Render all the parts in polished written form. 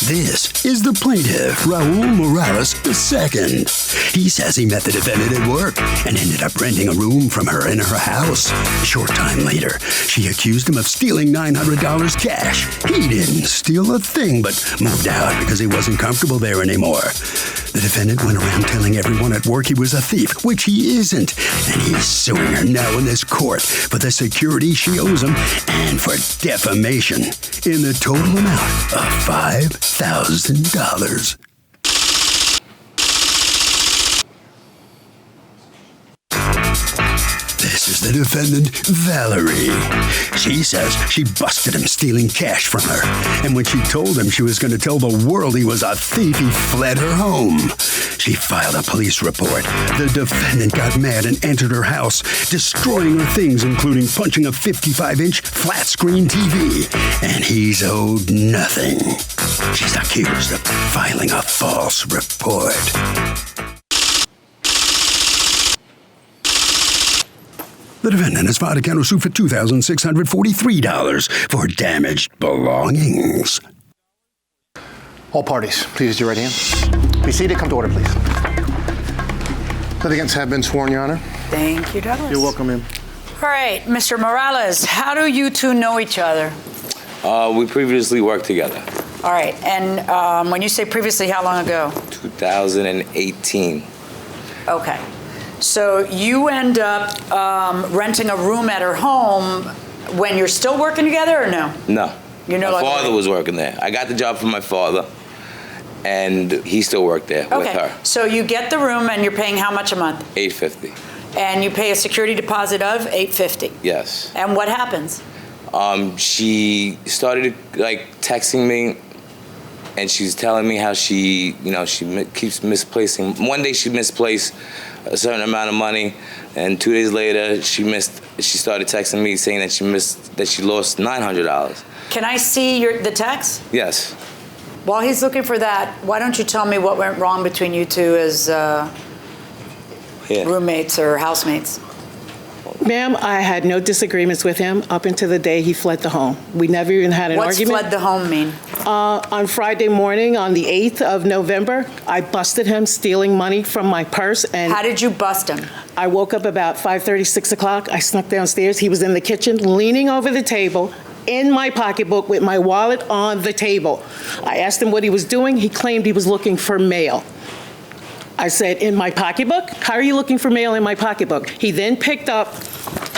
This is the plaintiff, Raul Morales II. He says he met the defendant at work and ended up renting a room from her in her house. A short time later, she accused him of stealing $900 cash. He didn't steal a thing, but moved out because he wasn't comfortable there anymore. The defendant went around telling everyone at work he was a thief, which he isn't, and he's suing her now in this court for the security she owes him and for defamation in the total amount of $5,000. This is the defendant, Valerie. She says she busted him stealing cash from her, and when she told him she was going to tell the world he was a thief, he fled her home. She filed a police report. The defendant got mad and entered her house, destroying her things, including punching a 55-inch flat-screen TV, and he's owed nothing. She's accused of filing a false report. The defendant has filed a countersuit for $2,643 for damaged belongings. All parties, please use your right hand. Be seated. Come to order, please. Litigants have been sworn, Your Honor. Thank you, Douglas. You're welcome, ma'am. All right, Mr. Morales, how do you two know each other? We previously worked together. All right, and when you say previously, how long ago? 2018. Okay. So you end up renting a room at her home when you're still working together, or no? No. You know, my father was working there. I got the job from my father, and he still worked there with her. So you get the room, and you're paying how much a month? $850. And you pay a security deposit of $850. Yes. And what happens? She started texting me, and she's telling me how she keeps misplacing. One day she misplaced a certain amount of money, and 2 days later she started texting me saying that she lost $900. Can I see the text? Yes. While he's looking for that, why don't you tell me what went wrong between you two as roommates or housemates? Ma'am, I had no disagreements with him up until the day he fled the home. We never even had an argument. What's fled the home mean? On Friday morning, on the 8th of November, I busted him stealing money from my purse. And how did you bust him? I woke up about 5:30, 6 o'clock. I snuck downstairs. He was in the kitchen, leaning over the table, in my pocketbook with my wallet on the table. I asked him what he was doing. He claimed he was looking for mail. I said, in my pocketbook? How are you looking for mail in my pocketbook? He then picked up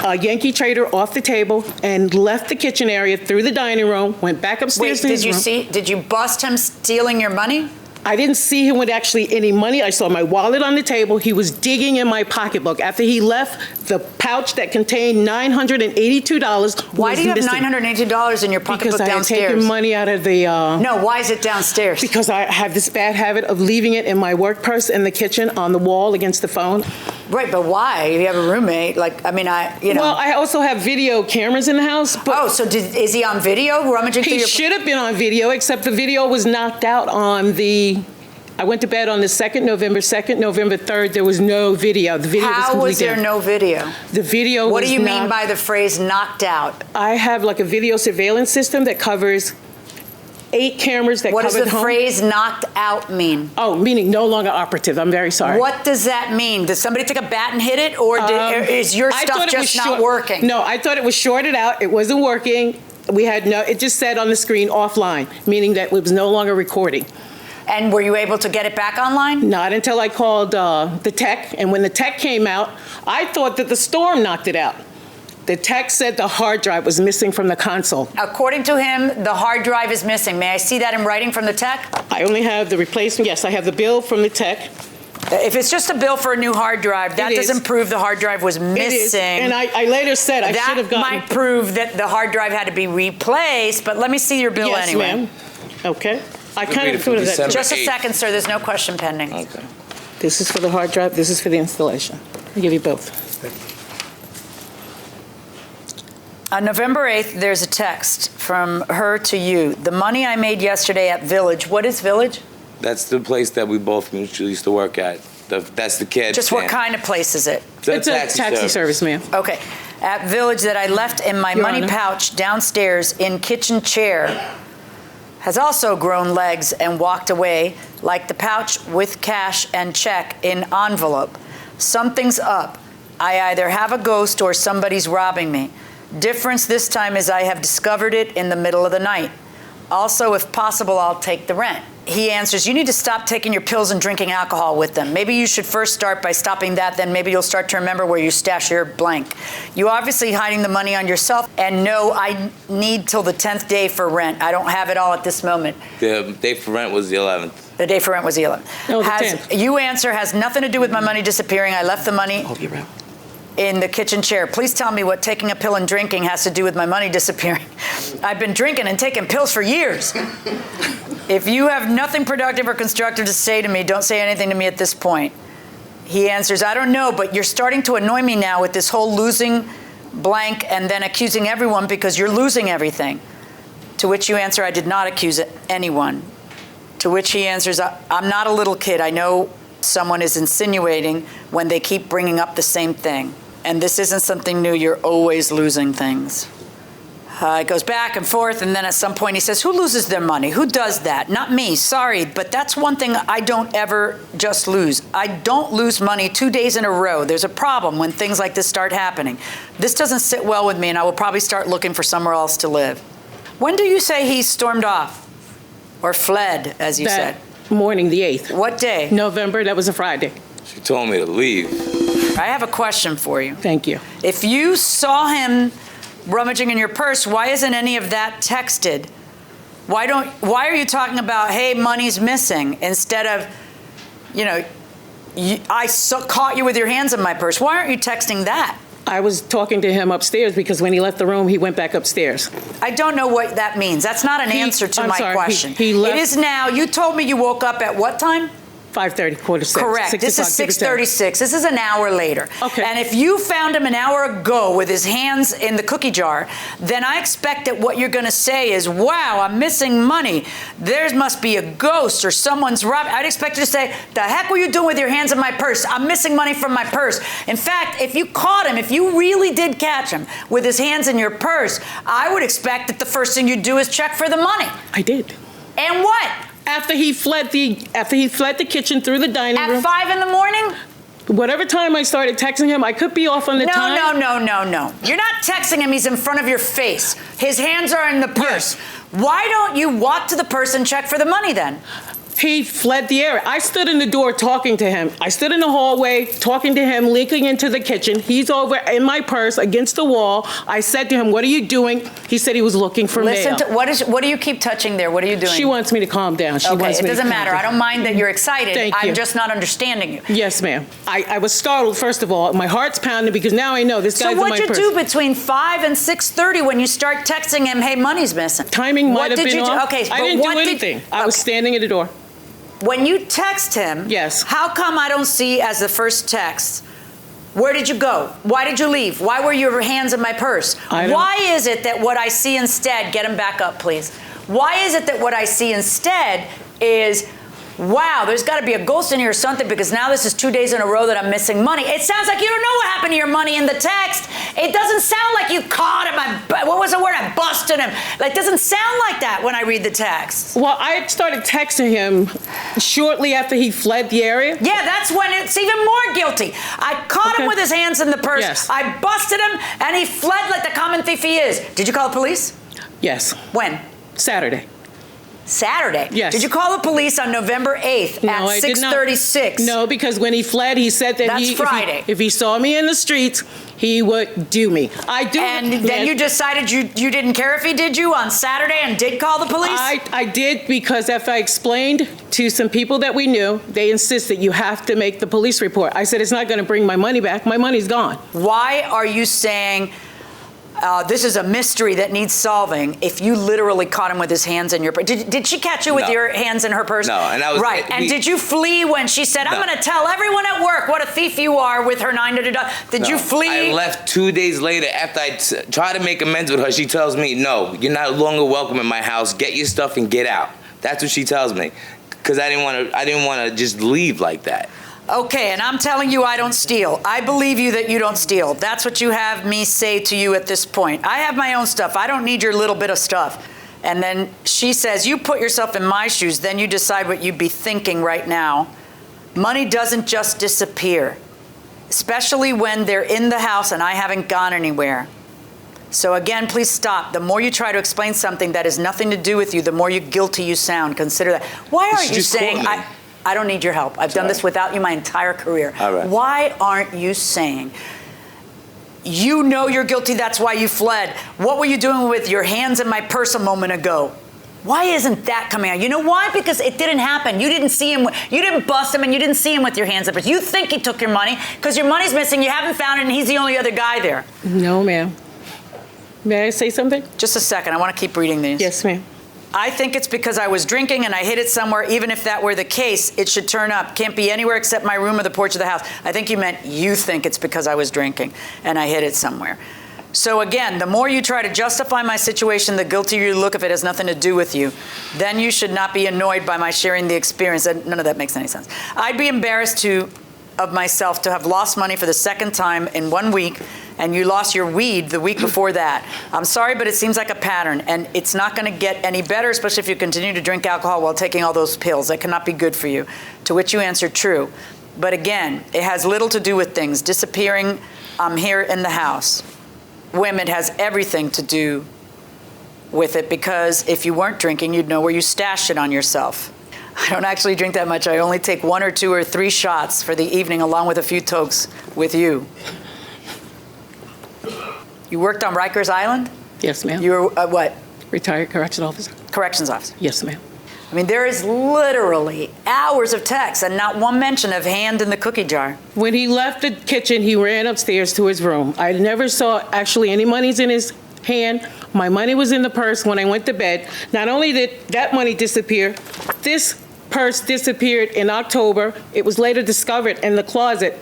a Yankee Trader off the table and left the kitchen area through the dining room, went back upstairs to his room. Did you bust him stealing your money? I didn't see him with actually any money. I saw my wallet on the table. He was digging in my pocketbook. After he left, the pouch that contained $982 was Why do you have missing. $982 in your pocketbook downstairs? Because I had taken money out of the... No, why is it downstairs? Because I have this bad habit of leaving it in my work purse in the kitchen on the wall against the phone. Right, but why? You have a roommate. Well, I also have video cameras in the house. But is he on video rummaging through your... He should have been on video, except the video was knocked out on the... I went to bed on the November 2nd, November 3rd. There was no video. The video was completely How was there no video? The video was What do you mean by the phrase knocked out? I have like a video surveillance system that covers 8 cameras that covered What does the phrase knocked out mean? Oh, meaning no longer operative. I'm very sorry. What does that mean? Did somebody take a bat and hit it, or is your stuff just not working? No, I thought it was shorted out. It wasn't working. It just said on the screen offline, meaning that it was no longer recording. And were you able to get it back online? Not until I called the tech. And when the tech came out, I thought that the storm knocked it out. The tech said the hard drive was missing from the console. According to him, the hard drive is missing. May I see that in writing from the tech? I only have the replacement. Yes, I have the bill from the tech. If it's just a bill for a new hard drive, that doesn't prove the hard drive was missing. It is. And I later said I should have gotten... That might prove that the hard drive had to be replaced, but let me see your bill anyway. Yes, ma'am. Okay. I kind of thought of that. Just a second, sir. There's no question pending. Okay. This is for the hard drive. This is for the installation. I'll give you both. On November 8th, there's a text from her to you. The money I made yesterday at Village. What is Village? That's the place that we both mutually used to work at. That's the kid. Just what kind of place is it? It's a taxi service, ma'am. Okay. At Village that I left in my money pouch downstairs in kitchen chair. has also grown legs and walked away like the pouch with cash and check in envelope. Something's up. I either have a ghost or somebody's robbing me. Difference this time is I have discovered it in the middle of the night. Also, if possible, I'll take the rent. He answers, you need to stop taking your pills and drinking alcohol with them. Maybe you should first start by stopping that, then maybe you'll start to remember where you stash your blank. You obviously hiding the money on yourself, and no, I need till the 10th day for rent. I don't have it all at this moment. The day for rent was the 11th. The day for rent was the 11th. No, the 10th. You answer, has nothing to do with my money disappearing. I left the money in the kitchen chair. Please tell me what taking a pill and drinking has to do with my money disappearing. I've been drinking and taking pills for years. If you have nothing productive or constructive to say to me, don't say anything to me at this point. He answers, I don't know, but you're starting to annoy me now with this whole losing blank and then accusing everyone because you're losing everything. To which you answer, I did not accuse anyone. To which he answers, I'm not a little kid. I know someone is insinuating when they keep bringing up the same thing. And this isn't something new. You're always losing things. It goes back and forth, and then at some point he says, who loses their money? Who does that? Not me, sorry, but that's one thing I don't ever just lose. I don't lose money 2 days in a row. There's a problem when things like this start happening. This doesn't sit well with me, and I will probably start looking for somewhere else to live. When do you say he stormed off? Or fled, as you said? Morning, the 8th. What day? November, that was a Friday. She told me to leave. I have a question for you. Thank you. If you saw him rummaging in your purse, why isn't any of that texted? Why are you talking about, hey, money's missing, instead of, caught you with your hands in my purse? Why aren't you texting that? I was talking to him upstairs because when he left the room, he went back upstairs. I don't know what that means. That's not an answer to my question. He left. It is now. You told me you woke up at what time? 5:30, 5:45. Correct. This is 6:36. This is an hour later. Okay. And if you found him an hour ago with his hands in the cookie jar, then I expect that what you're going to say is, wow, I'm missing money. There must be a ghost or someone's robbing. I'd expect you to say, the heck were you doing with your hands in my purse? I'm missing money from my purse. In fact, if you caught him, if you really did catch him with his hands in your purse, I would expect that the first thing you'd do is check for the money. I did. And what? After he fled the kitchen through the dining room. At 5 in the morning? Whatever time I started texting him, I could be off on the time. No. You're not texting him. He's in front of your face. His hands are in the purse. Yes. Why don't you walk to the purse and check for the money then? He fled the area. I stood in the door talking to him. I stood in the hallway talking to him, leaking into the kitchen. He's over in my purse against the wall. I said to him, what are you doing? He said he was looking for mail. What do you keep touching there? What are you doing? She wants me to calm down. It doesn't matter. I don't mind that you're excited. Thank you. I'm just not understanding you. Yes, ma'am. I was startled, first of all. My heart's pounding because now I know this guy's in my purse. So what'd you do between 5 and 6:30 when you start texting him, hey, money's missing? Timing might have been off. Okay, I didn't do anything. I was standing at the door. When you text him, yes. How come I don't see as the first text, where did you go? Why did you leave? Why were your hands in my purse? Why is it that what I see instead, get him back up, please. Why is it that what I see instead is, wow, there's got to be a ghost in here or something because now this is 2 days in a row that I'm missing money. It sounds like you don't know what happened to your money in the text. It doesn't sound like you caught him. What was the word? I busted him. It doesn't sound like that when I read the text. Well, I started texting him shortly after he fled the area. Yeah, that's when it's even more guilty. I caught him with his hands in the purse. Yes. I busted him, and he fled like the common thief he is. Did you call the police? Yes. When? Saturday. Yes. Did you call the police on November 8th at 6:36? No, because when he fled, he said that That's Friday. If he saw me in the streets, he would do me. I do. And then you decided you didn't care if he did you on Saturday and did call the police? I did because if I explained to some people that we knew, they insisted you have to make the police report. I said, it's not going to bring my money back. My money's gone. Why are you saying this is a mystery that needs solving if you literally caught him with his hands in your purse? Did she catch you with your hands in her purse? No, and I was... Right, and did you flee when she said, I'm going to tell everyone at work what a thief you are with her 9 to... Did you flee? I left 2 days later after I tried to make amends with her. She tells me, no, you're not longer welcome in my house. Get your stuff and get out. That's what she tells me. Because I didn't want to just leave like that. Okay, and I'm telling you I don't steal. I believe you that you don't steal. That's what you have me say to you at this point. I have my own stuff. I don't need your little bit of stuff. And then she says, you put yourself in my shoes, then you decide what you'd be thinking right now. Money doesn't just disappear, especially when they're in the house and I haven't gone anywhere. So again, please stop. The more you try to explain something that has nothing to do with you, the more guilty you sound. Consider that. Why aren't you saying, I don't need your help. I've done this without you my entire career. All right. Why aren't you saying, you know you're guilty, that's why you fled. What were you doing with your hands in my purse a moment ago? Why isn't that coming out? You know why? Because it didn't happen. You didn't see him. You didn't bust him, and you didn't see him with your hands up. You think he took your money because your money's missing. You haven't found it, and he's the only other guy there. No, ma'am. May I say something? Just a second. I want to keep reading these. Yes, ma'am. I think it's because I was drinking and I hid it somewhere. Even if that were the case, it should turn up. Can't be anywhere except my room or the porch of the house. I think you meant you think it's because I was drinking and I hid it somewhere. So again, the more you try to justify my situation, the guiltier you look if it has nothing to do with you. Then you should not be annoyed by my sharing the experience. None of that makes any sense. I'd be embarrassed of myself to have lost money for the second time in 1 week, and you lost your weed the week before that. I'm sorry, but it seems like a pattern, and it's not going to get any better, especially if you continue to drink alcohol while taking all those pills. That cannot be good for you. To which you answer, true. But again, it has little to do with things. Disappearing here in the house. Women has everything to do with it, because if you weren't drinking, you'd know where you stashed it on yourself. I don't actually drink that much. I only take 1 or 2 or 3 shots for the evening, along with a few tokes with you. You worked on Rikers Island? Yes, ma'am. You were what? Retired corrections officer. Corrections officer. Yes, ma'am. I mean, there is literally hours of text and not one mention of hand in the cookie jar. When he left the kitchen, he ran upstairs to his room. I never saw actually any monies in his hand. My money was in the purse when I went to bed. Not only did that money disappear, this purse disappeared in October. It was later discovered in the closet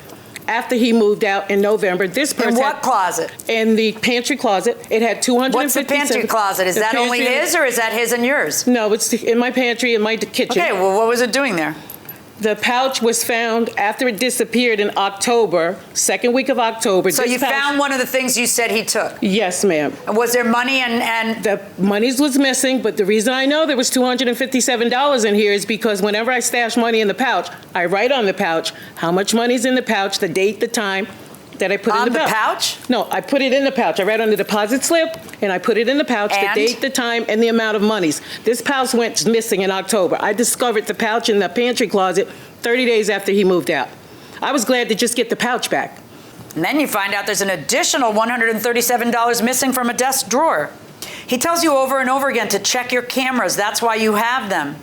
after he moved out in November. This purse In what closet? In the pantry closet. It had 257. What's the pantry closet? Is that only his, or is that his and yours? No, it's in my pantry, in my kitchen. Okay, well, what was it doing there? The pouch was found after it disappeared in October, second week of October. So you found one of the things you said he took? Yes, ma'am. And was there money and... The monies was missing, but the reason I know there was $257 in here is because whenever I stash money in the pouch, I write on the pouch how much money's in the pouch, the date, the time that I put in the pouch. On the pouch? No, I put it in the pouch. I write on the deposit slip, and I put it in the pouch, And? the date, the time, and the amount of monies. This pouch went missing in October. I discovered the pouch in the pantry closet 30 days after he moved out. I was glad to just get the pouch back. And then you find out there's an additional $137 missing from a desk drawer. He tells you over and over again to check your cameras. That's why you have them.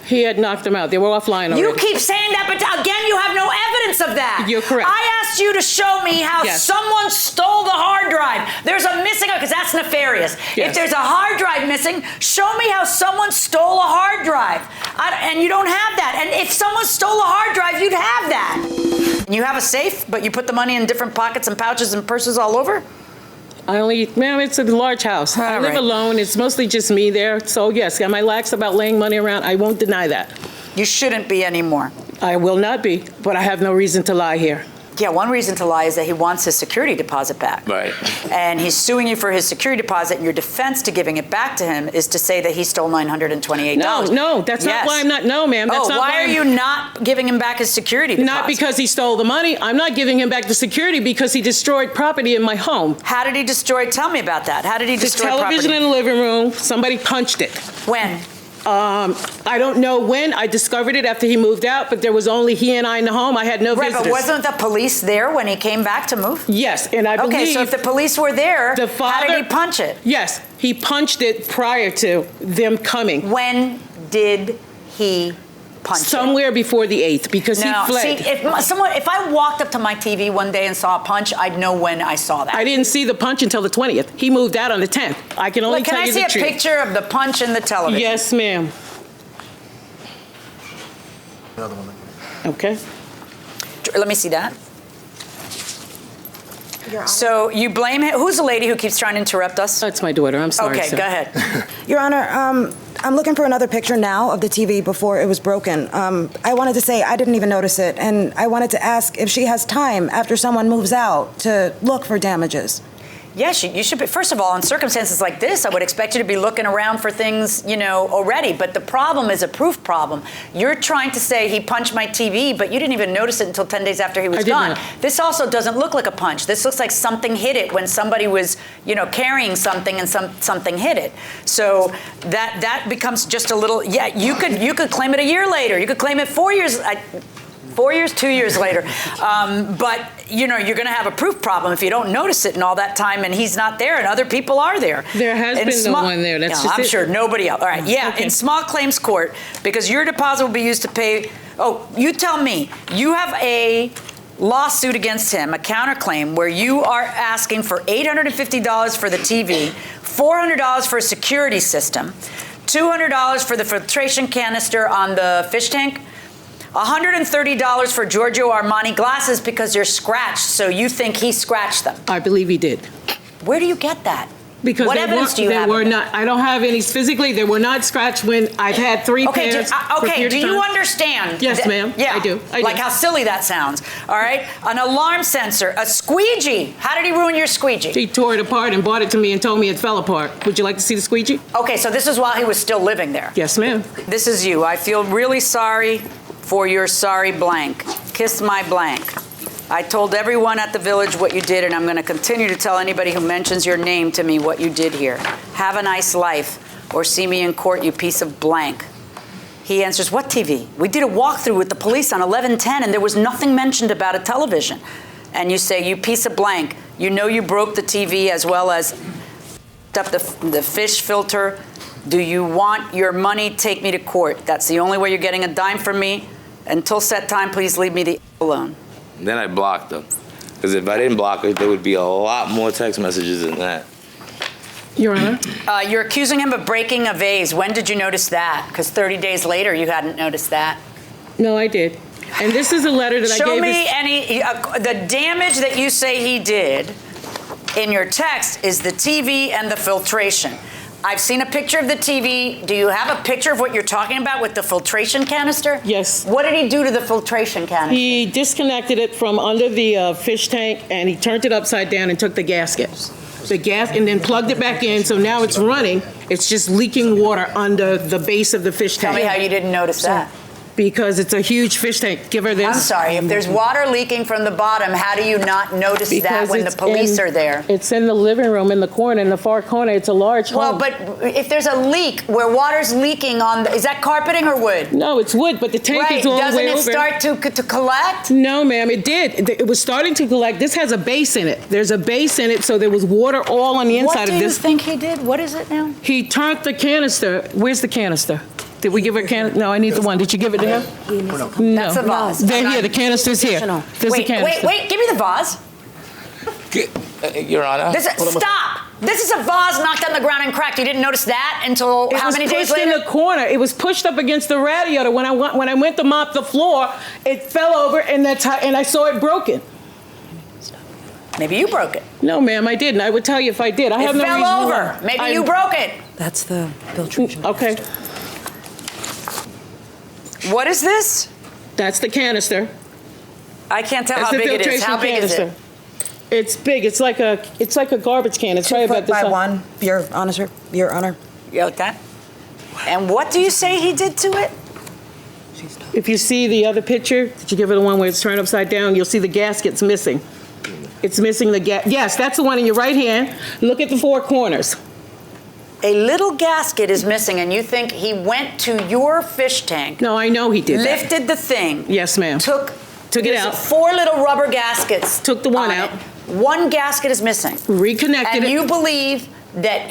He had knocked them out. They were offline already. You keep saying that, but again, you have no evidence of that. You're correct. I asked you to show me how Yes. someone stole the hard drive. There's a missing, because that's nefarious. Yes. If there's a hard drive missing, show me how someone stole a hard drive. And you don't have that. And if someone stole a hard drive, you'd have that. You have a safe, but you put the money in different pockets and pouches and purses all over? Ma'am, it's a large house. I live right. alone. It's mostly just me there. So yes, am I lax about laying money around? I won't deny that. You shouldn't be anymore. I will not be, but I have no reason to lie here. Yeah, one reason to lie is that he wants his security deposit back. Right. And he's suing you for his security deposit, and your defense to giving it back to him is to say that he stole $928. No, that's not why I'm not, no, ma'am. That's not why are you not giving him back his security deposit? Not because he stole the money. I'm not giving him back the security because he destroyed property in my home. How did he destroy? Tell me about that. How did he destroy property? The television in the living room, somebody punched it. When? I don't know when. I discovered it after he moved out, but there was only he and I in the home. I had no Right, visitors. but wasn't the police there when he came back to move? Yes, and I believe... Okay, so if the police were there, the how did he punch it? Yes, he punched it prior to them coming. When did he punch it? Somewhere before the 8th, because he fled. See, if I walked up to my TV one day and saw a punch, I'd know when I saw that. I didn't see the punch until the 20th. He moved out on the 10th. I can only tell you the truth. Can I see a picture of the punch in the television? Yes, ma'am. Another one. Okay. Let me see that. So you blame him. Who's the lady who keeps trying to interrupt us? That's my daughter. I'm sorry, Okay, sir. go ahead. Your Honor, I'm looking for another picture now of the TV before it was broken. I wanted to say I didn't even notice it, and I wanted to ask if she has time after someone moves out to look for damages. Yes, you should be. First of all, in circumstances like this, I would expect you to be looking around for things, already. But the problem is a proof problem. You're trying to say he punched my TV, but you didn't even notice it until 10 days after he was gone. This also doesn't look like a punch. This looks like something hit it when somebody was, carrying something and something hit it. So that becomes just a little. Yeah, you could claim it a year later. You could claim it 4 years. 4 years, 2 years later. But, you're going to have a proof problem if you don't notice it in all that time and he's not there and other people are there. There has been no one there. That's just I'm sure nobody else. All right. Yeah, Okay. in small claims court, because your deposit will be used to pay. Oh, you tell me. You have a lawsuit against him, a counterclaim, where you are asking for $850 for the TV, $400 for a security system, $200 for the filtration canister on the fish tank, $130 for Giorgio Armani glasses because they're scratched, so you think he scratched them. I believe he did. Where do you get that? Because what evidence do you have? I don't have any physically. They were not scratched when I've had 3 pairs. Do you understand? Yes, ma'am. Yeah, I do. Like how silly that sounds. All right, an alarm sensor, a squeegee. How did he ruin your squeegee? He tore it apart and brought it to me and told me it fell apart. Would you like to see the squeegee? Okay, so this is while he was still living there. Yes, ma'am. This is you. I feel really sorry for your sorry blank. Kiss my blank. I told everyone at the village what you did, and I'm going to continue to tell anybody who mentions your name to me what you did here. Have a nice life, or see me in court, you piece of blank. He answers, what TV? We did a walkthrough with the police on 1110, and there was nothing mentioned about a television. And you say, you piece of blank. You know you broke the TV as well as up the fish filter. Do you want your money? Take me to court. That's the only way you're getting a dime from me. Until set time, please leave me the alone. Then I blocked them. Because if I didn't block her, there would be a lot more text messages than that. Your Honor? You're accusing him of breaking a vase. When did you notice that? Because 30 days later, you hadn't noticed that. No, I did. And this is a letter that I gave Show me the damage that you say he did in your text is the TV and the filtration. I've seen a picture of the TV. Do you have a picture of what you're talking about with the filtration canister? Yes. What did he do to the filtration canister? He disconnected it from under the fish tank, and he turned it upside down and took the gasket. And then plugged it back in, so now it's running. It's just leaking water under the base of the fish tank. Tell me how you didn't notice that. Because it's a huge fish tank. Give her this. I'm sorry. If there's water leaking from the bottom, how do you not notice that when the police are there? It's in the living room in the corner, in the far corner. It's a large home. Well, but if there's a leak where water's leaking is that carpeting or wood? No, it's wood, but the tank is all the way over. Doesn't it start to collect? No, ma'am, it did. It was starting to collect. This has a base in it. There's a base in it, so there was water all on the inside of this. What do you think he did? What is it now? He turned the canister. Where's the canister? Did we give her a canister? No, I need the one. Did you give it to him? No. That's a vase. They're here. The canister's here. There's the canister. Wait. Give me the vase. Your Honor. Stop. This is a vase knocked on the ground and cracked. You didn't notice that until how many days later? It was pushed in the corner. It was pushed up against the radiator. When I went to mop the floor, it fell over, and I saw it broken. Maybe you broke it. No, ma'am, I didn't. I would tell you if I did. I have no reason. It fell over. Maybe you broke it. That's the filtration. Okay. What is this? That's the canister. I can't tell how big it is. How big is it? It's big. It's like a garbage can. It's probably about 2 this foot by size. 1, Your Honor. You like that? And what do you say he did to it? If you see the other picture, did you give it the one where it's turned upside down? You'll see the gasket's missing. It's missing the Yes, that's the one in your right hand. Look at the 4 corners. A little gasket is missing, and you think he went to your fish tank. No, I know he did that. Lifted the thing. Yes, ma'am. Took it out. 4 little rubber gaskets. Took the one on out. it. One gasket is missing. Reconnected and it. You believe that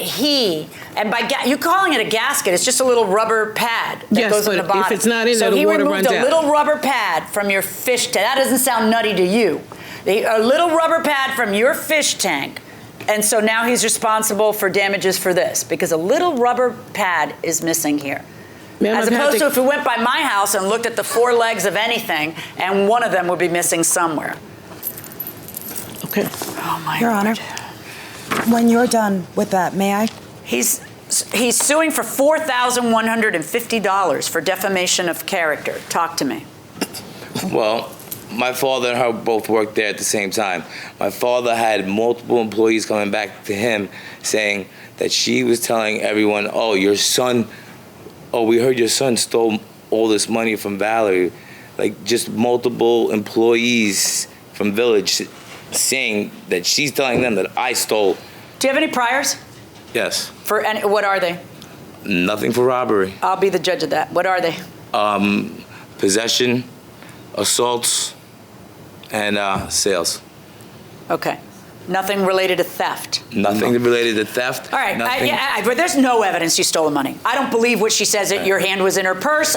and by you calling it a gasket, it's just a little rubber pad that goes on the bottom. If it's not in there, the water runs out. So he removed a little rubber pad from your fish tank. That doesn't sound nutty to you. A little rubber pad from your fish tank. And so now he's responsible for damages for this because a little rubber pad is missing here. As opposed to if we went by my house and looked at the 4 legs of anything and one of them would be missing somewhere. Okay. Oh, my Your Honor, when you're done with that, may I? He's suing for $4,150 for defamation of character. Talk to me. Well, my father and her both worked there at the same time. My father had multiple employees coming back to him saying that she was telling everyone, oh, your son, oh, we heard your son stole all this money from Valerie. Like, just multiple employees from Village saying that she's telling them that I stole. Do you have any priors? Yes. For any, what are they? Nothing for robbery. I'll be the judge of that. What are they? Possession, assaults, and sales. Okay. Nothing related to theft. Nothing related to theft. All right. Nothing. But there's no evidence you stole the money. I don't believe what she says that your hand was in her purse.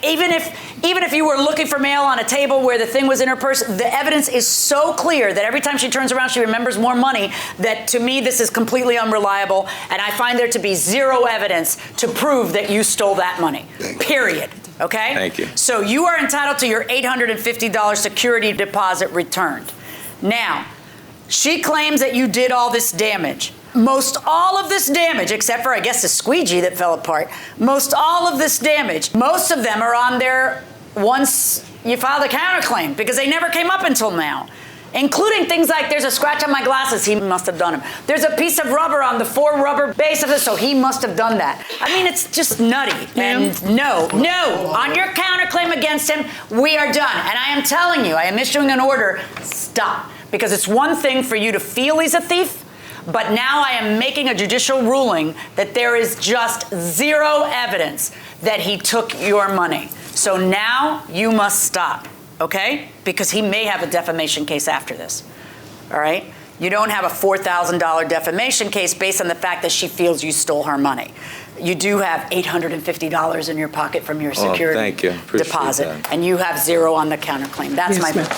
Even if you were looking for mail on a table where the thing was in her purse, the evidence is so clear that every time she turns around, she remembers more money. That to me, this is completely unreliable, and I find there to be zero evidence to prove that you stole that money. Period. Okay? Thank you. So you are entitled to your $850 security deposit returned. Now, she claims that you did all this damage. Most all of this damage, except for, I guess, the squeegee that fell apart, most all of this damage, most of them are on there once you filed a counterclaim because they never came up until now. Including things like there's a scratch on my glasses, he must have done them. There's a piece of rubber on the 4 rubber base of this, so he must have done that. I mean, it's just nutty. And no, on your counterclaim against him, we are done. And I am telling you, I am issuing an order, stop. Because it's one thing for you to feel he's a thief, but now I am making a judicial ruling that there is just zero evidence that he took your money. So now you must stop, okay? Because he may have a defamation case after this, all right? You don't have a $4,000 defamation case based on the fact that she feels you stole her money. You do have $850 in your pocket from your security thank you. Appreciate deposit, that. and you have zero on the counterclaim. That's Yes, my... ma'am.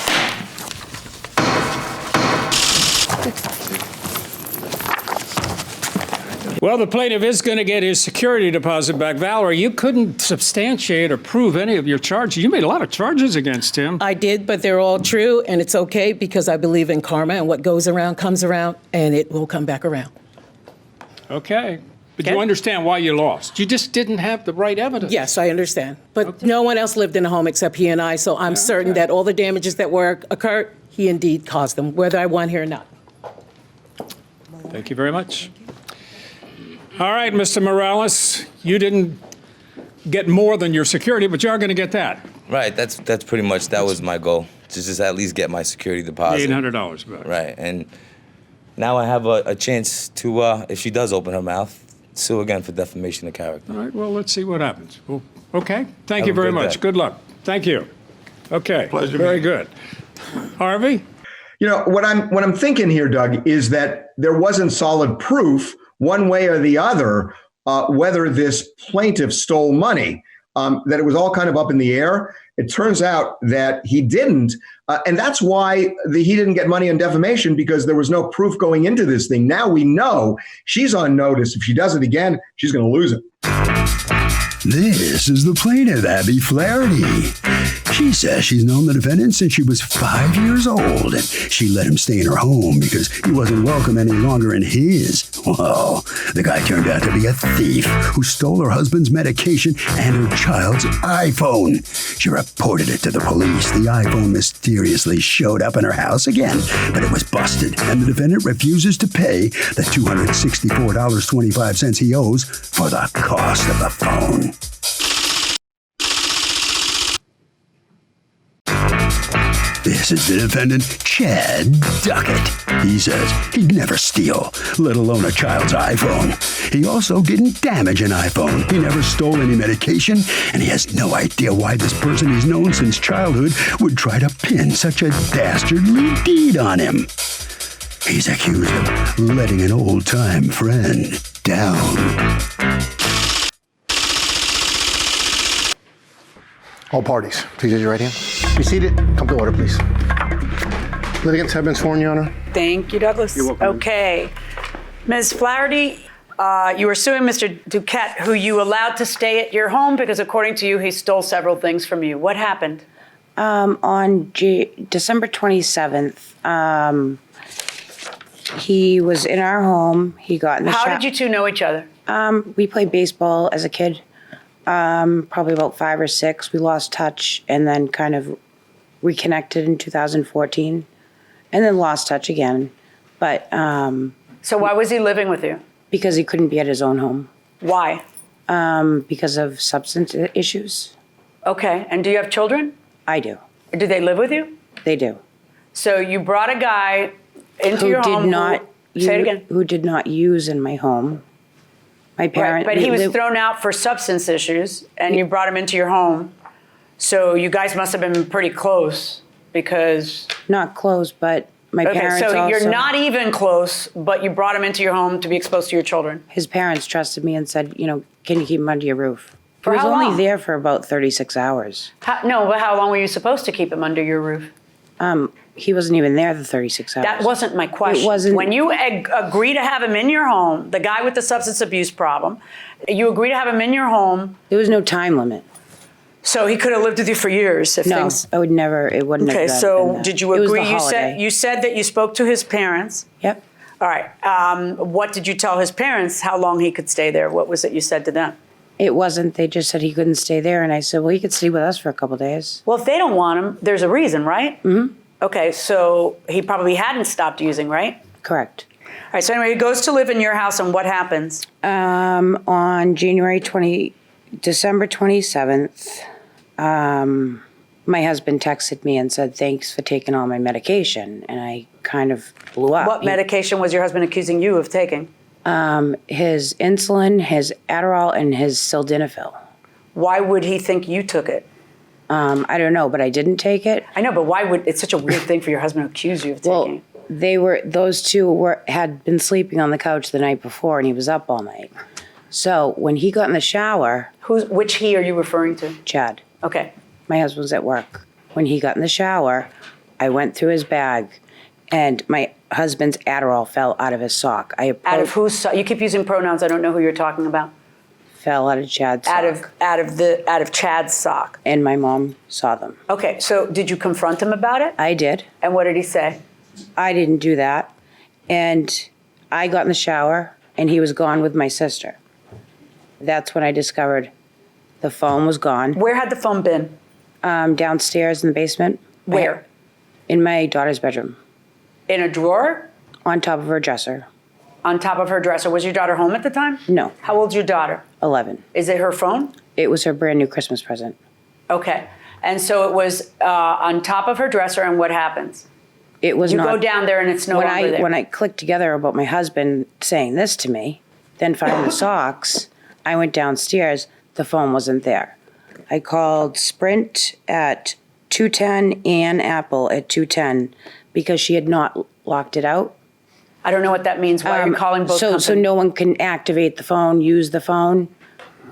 Well, the plaintiff is going to get his security deposit back. Valerie, you couldn't substantiate or prove any of your charges. You made a lot of charges against him. I did, but they're all true, and it's okay because I believe in karma, and what goes around comes around, and it will come back around. Okay. But Okay. you understand why you lost. You just didn't have the right evidence. Yes, I understand. But no one else lived in the home except he and I, so I'm certain that all the damages that occurred, he indeed caused them, whether I won here or not. Thank you very much. All right, Mr. Morales, you didn't get more than your security, but you are going to get that. Right, that's pretty much, that was my goal, to just at least get my security deposit. $800 back. Right, and now I have a chance to, if she does open her mouth, sue again for defamation of character. All right, well, let's see what happens. Well, okay, thank Have you a very good much. day. Good luck. Thank you. Okay, Pleasure very meeting good. Harvey? You know, what I'm thinking here, Doug, is that there wasn't solid proof one way or the other whether this plaintiff stole money, that it was all kind of up in the air. It turns out that he didn't. And that's why he didn't get money on defamation, because there was no proof going into this thing. Now we know she's on notice. If she does it again, she's going to lose it. This is the plaintiff, Abby Flaherty. She says she's known the defendant since she was 5 years old, and she let him stay in her home because he wasn't welcome any longer in his. Well, the guy turned out to be a thief who stole her husband's medication and her child's iPhone. She reported it to the police. The iPhone mysteriously showed up in her house again, but it was busted, and the defendant refuses to pay the $264.25 he owes for the cost of the phone. This is the defendant, Chad Duckett. He says he'd never steal, let alone a child's iPhone. He also didn't damage an iPhone. He never stole any medication, and he has no idea why this person he's known since childhood would try to pin such a dastardly deed on him. He's accused of letting an old-time friend down. All parties, please raise your right hand. Be seated. Come to order, please. Litigants have been sworn, Your Honor. Thank you, Douglas. You're welcome. Okay. Ms. Flaherty, you were suing Mr. Duquette, who you allowed to stay at your home because, according to you, he stole several things from you. What happened? On December 27th, he was in our home. He got in the shop. How did you two know each other? We played baseball as a kid, probably about 5 or 6. We lost touch and then kind of reconnected in 2014 and then lost touch again. But So why was he living with you? because he couldn't be at his own home Why? because of substance issues. Okay. And do you have children? I do. Do they live with you? They do. So you brought a guy into Who your did home. not Say it again. who did not use in my home. My Right, parents. but he was thrown out for substance issues, and you brought him into your home. So you guys must have been pretty close because. Not close, but my Okay, parents so also. you're not even close, but you brought him into your home to be exposed to your children. His parents trusted me and said, can you keep him under your roof? For he was how only long? there for about 36 hours. No, but how long were you supposed to keep him under your roof? He wasn't even there the 36 hours. That wasn't my question. It wasn't. When you agree to have him in your home, the guy with the substance abuse problem, you agree to have him in your home, There was no time limit. so he could have lived with you for years if No, things. I would never. It wouldn't Okay, have been so that. did you It was agree? the You holiday. said that you spoke to his parents. Yep. All right. What did you tell his parents? How long he could stay there? What was it you said to them? It wasn't. They just said he couldn't stay there, and I said, well, he could stay with us for a couple days. Well, if they don't want him, there's a reason, right? Mm-hmm. Okay, so he probably hadn't stopped using, right? Correct. All right. So anyway, he goes to live in your house, and what happens? On December 27th, my husband texted me and said, thanks for taking all my medication. And I kind of blew up. What medication was your husband accusing you of taking? His insulin, his Adderall, and his sildenafil. Why would he think you took it? I don't know, but I didn't take it. I know, but why would it's such a weird thing for your husband to accuse you of taking? Well, those two had been sleeping on the couch the night before, and he was up all night. So when he got in the shower, Which he are you referring to? Chad, Okay. my husband was at work. When he got in the shower, I went through his bag, and my husband's Adderall fell out of his sock. Out of whose sock? You keep using pronouns. I don't know who you're talking about. Fell out of Chad's sock. Out of Chad's sock. And my mom saw them. Okay. So did you confront him about it? I did. And what did he say? I didn't do that. And I got in the shower, and he was gone with my sister. That's when I discovered the phone was gone. Where had the phone been? Downstairs in the basement. Where? In my daughter's bedroom. In a drawer? On top of her dresser. On top of her dresser. Was your daughter home at the time? No. How old's your daughter? 11. Is it her phone? It was her brand new Christmas present. Okay. And so it was on top of her dresser, and what happens? It was You not. go down there and it's no longer there. When I clicked together about my husband saying this to me, then finding the socks, I went downstairs. The phone wasn't there. I called Sprint at 2:10 and Apple at 2:10 because she had not locked it out. I don't know what that means. Why are you calling both So companies? no one can activate the phone, use the phone.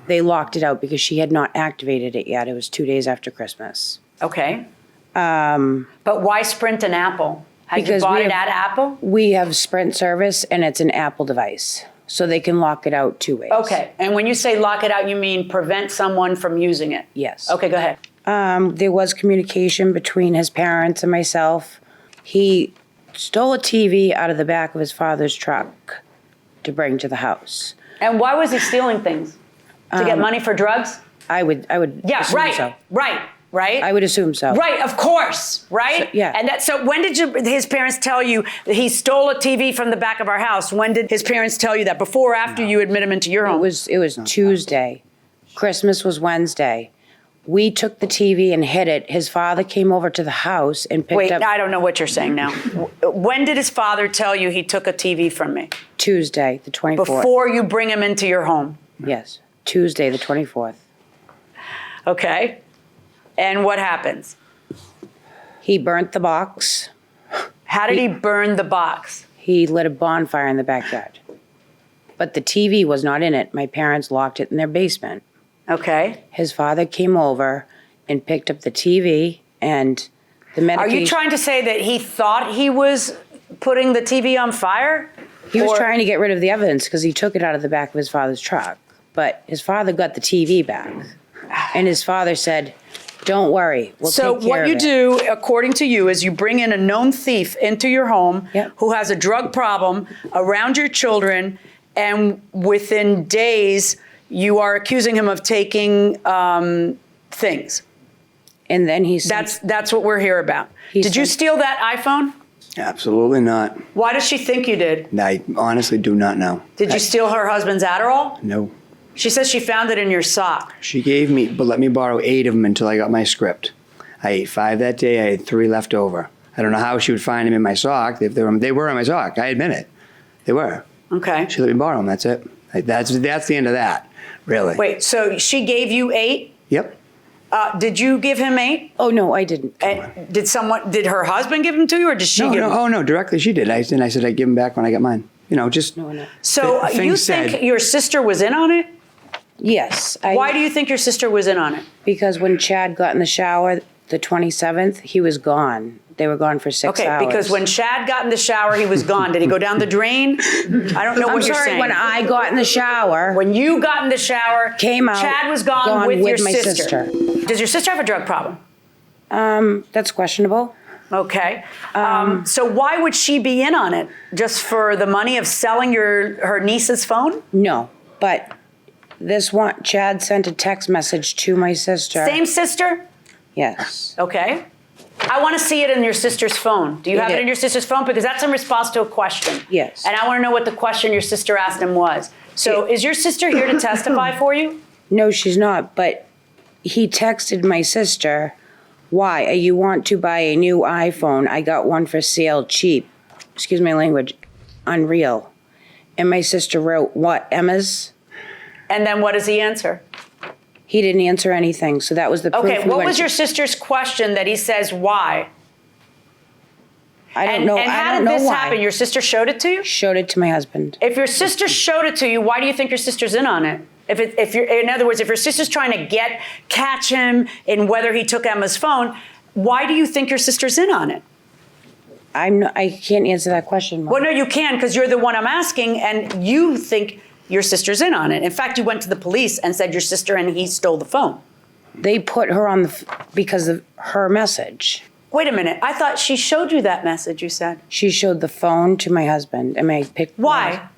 They locked it out because she had not activated it yet. It was 2 days after Christmas. Okay. But why Sprint and Apple? Had you Because bought we it have- at Apple? We have Sprint service and it's an Apple device. So they can lock it out 2 ways. Okay. And when you say lock it out, you mean prevent someone from using it? Yes. Okay, go ahead. There was communication between his parents and myself. He stole a TV out of the back of his father's truck to bring to the house. And why was he stealing things? To get money for drugs? I would Yeah, assume right. so. Right? I would assume so. Right, of course, right? So, yeah. And so when did his parents tell you that he stole a TV from the back of our house? When did his parents tell you that? Before or after you admit him into your home? It was Tuesday. Christmas was Wednesday. We took the TV and hid it. His father came over to the house and picked Wait, up I don't know what you're saying now. When did his father tell you he took a TV from me? Tuesday, the 24th. Before you bring him into your home. Yes, Tuesday, the 24th. Okay. And what happens? He burnt the box. How did he burn the box? He lit a bonfire in the backyard. But the TV was not in it. My parents locked it in their basement. Okay. His father came over and picked up the TV and the Are medication. you trying to say that he thought he was putting the TV on fire? He was Or- trying to get rid of the evidence because he took it out of the back of his father's truck. But his father got the TV back. And his father said, don't worry, we'll So take care what of you it. do, according to you, is you bring in a known thief into your home Yep. who has a drug problem around your children, and within days you are accusing him of taking things. And then he sent, That's what we're here about. He Did you sent- steal that iPhone? Absolutely not. Why does she think you did? I honestly do not know. Did you steal her husband's Adderall? No. She says she found it in your sock. She gave me, but let me borrow 8 of them until I got my script. I ate 5 that day. I had 3 left over. I don't know how she would find them in my sock. If they were in my sock. I admit it. They were. Okay. She let me borrow them. That's it. That's the end of that, really. Wait, so she gave you 8? Yep. Did you give him 8? oh, no, I didn't. Did her husband give them to you, or did she give them? No, directly she did. I said I'd give them back when I got mine. You know, just. No. So you things think said- your sister was in on it? Yes. Why do you think your sister was in on it? Because when Chad got in the shower, the 27th, he was gone. They were gone for 6 hours. Okay, because when Chad got in the shower, he was gone. Did he go down the drain? I don't know I'm what you're sorry, saying. when I got in the shower, When you got in the shower, Came out, Chad was gone, gone with your with my sister. sister. Does your sister have a drug problem? that's questionable. Okay. So why would she be in on it? Just for the money of selling her niece's phone? No, but this one, Chad sent a text message to my sister. Same sister? Yes. Okay. I want to see it in your sister's phone. Do you have it did. in your sister's phone? Because that's in response to a question. Yes. And I want to know what the question your sister asked him was. So is your sister here to testify for you? No, she's not, but he texted my sister, why? You want to buy a new iPhone? I got one for sale cheap. Excuse my language. Unreal. And my sister wrote, what, Emma's? And then what does he answer? He didn't answer anything, so that was the proof. Okay, we what went was to- your sister's question that he says why? I don't know. And I how don't did know this why. happen? Your sister showed it to you? Showed it to my husband. If your sister showed it to you, why do you think your sister's in on it? If you're, in other words, if your sister's trying to catch him in whether he took Emma's phone, why do you think your sister's in on it? I can't answer that question, Mom. Well, no, you can, because you're the one I'm asking, and you think your sister's in on it. In fact, you went to the police and said your sister and he stole the phone. They put her on because of her message. Wait a minute. I thought she showed you that message, you said. She showed the phone to my husband, and I picked. Why?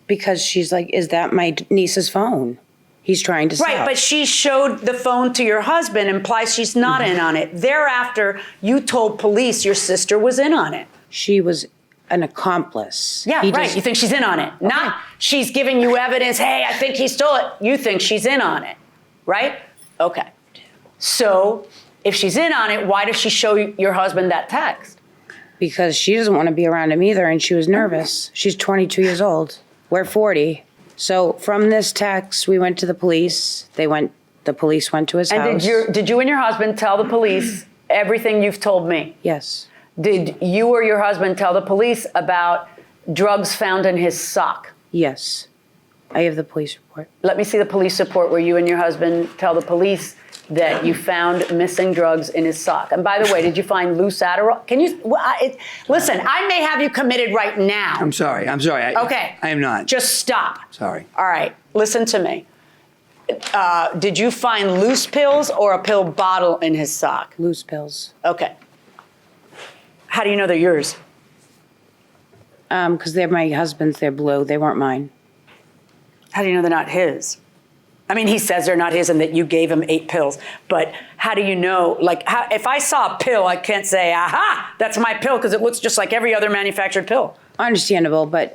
Because she's like, is that my niece's phone? He's trying to sell. Right, but she showed the phone to your husband, implies she's not in on it. Thereafter, you told police your sister was in on it. She was an accomplice. Yeah, He right. just- You think she's in on it. Not she's giving you evidence, hey, I think he stole it. You think she's in on it, right? Okay. So if she's in on it, why does she show your husband that text? Because she doesn't want to be around him either, and she was nervous. She's 22 years old. We're 40. So from this text, we went to the police. The police went to his house. And did you and your husband tell the police everything you've told me? Yes. Did you or your husband tell the police about drugs found in his sock? Yes. I have the police report. Let me see the police report where you and your husband tell the police that you found missing drugs in his sock. And by the way, did you find loose Adderall? Can you, listen, I may have you committed right now. I'm sorry. Okay. I am not. Just stop. Sorry. All right, listen to me. Did you find loose pills or a pill bottle in his sock? Loose pills. Okay. How do you know they're yours? Because they're my husband's. They're blue. They weren't mine. How do you know they're not his? I mean, he says they're not his and that you gave him 8 pills. But how do you know? Like, if I saw a pill, I can't say, aha, that's my pill, because it looks just like every other manufactured pill. Understandable, but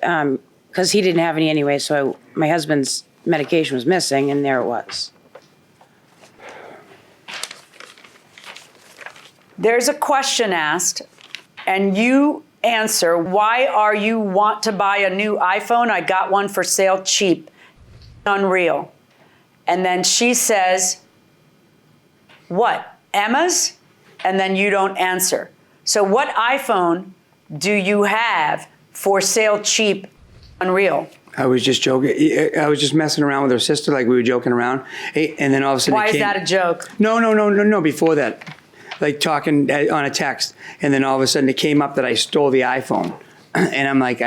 because he didn't have any anyway, so my husband's medication was missing, and there it was. There's a question asked, and you answer, why are you want to buy a new iPhone? I got one for sale cheap. Unreal. And then she says, what, Emma's? And then you don't answer. So what iPhone do you have for sale cheap? Unreal. I was just joking. I was just messing around with her sister, like we were joking around. And then all of a sudden, Why is that a joke? No. Before that, like talking on a text, and then all of a sudden it came up that I stole the iPhone, and I'm like,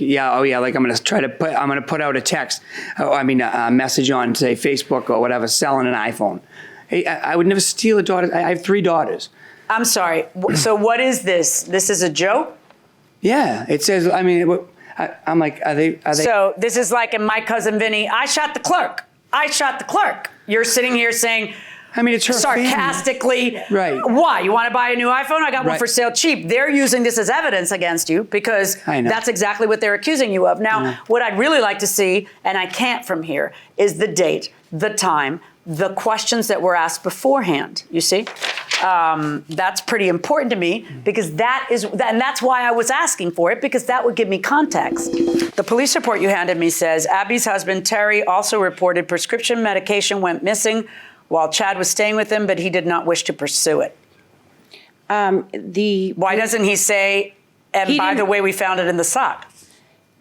yeah, oh yeah, like I'm gonna put out a text, a message on say Facebook or whatever, selling an iPhone. Hey, I would never steal a daughter. I have 3 daughters. I'm sorry. So what is this? This is a joke? Yeah, it says. I'm like, are they? So this is like in My Cousin Vinny, I shot the clerk. You're sitting here saying, I mean, it's her sarcastically. family. Right. Why? You want to buy a new iPhone? I got one Right. for sale cheap. They're using this as evidence against you because I know. that's exactly what they're accusing you of. Now, Yeah. what I'd really like to see, and I can't from here, is the date, the time, the questions that were asked beforehand. You see? That's pretty important to me because and that's why I was asking for it, because that would give me context. The police report you handed me says Abby's husband, Terry, also reported prescription medication went missing while Chad was staying with him, but he did not wish to pursue it. Why doesn't he say, and by the way, we found it in the sock?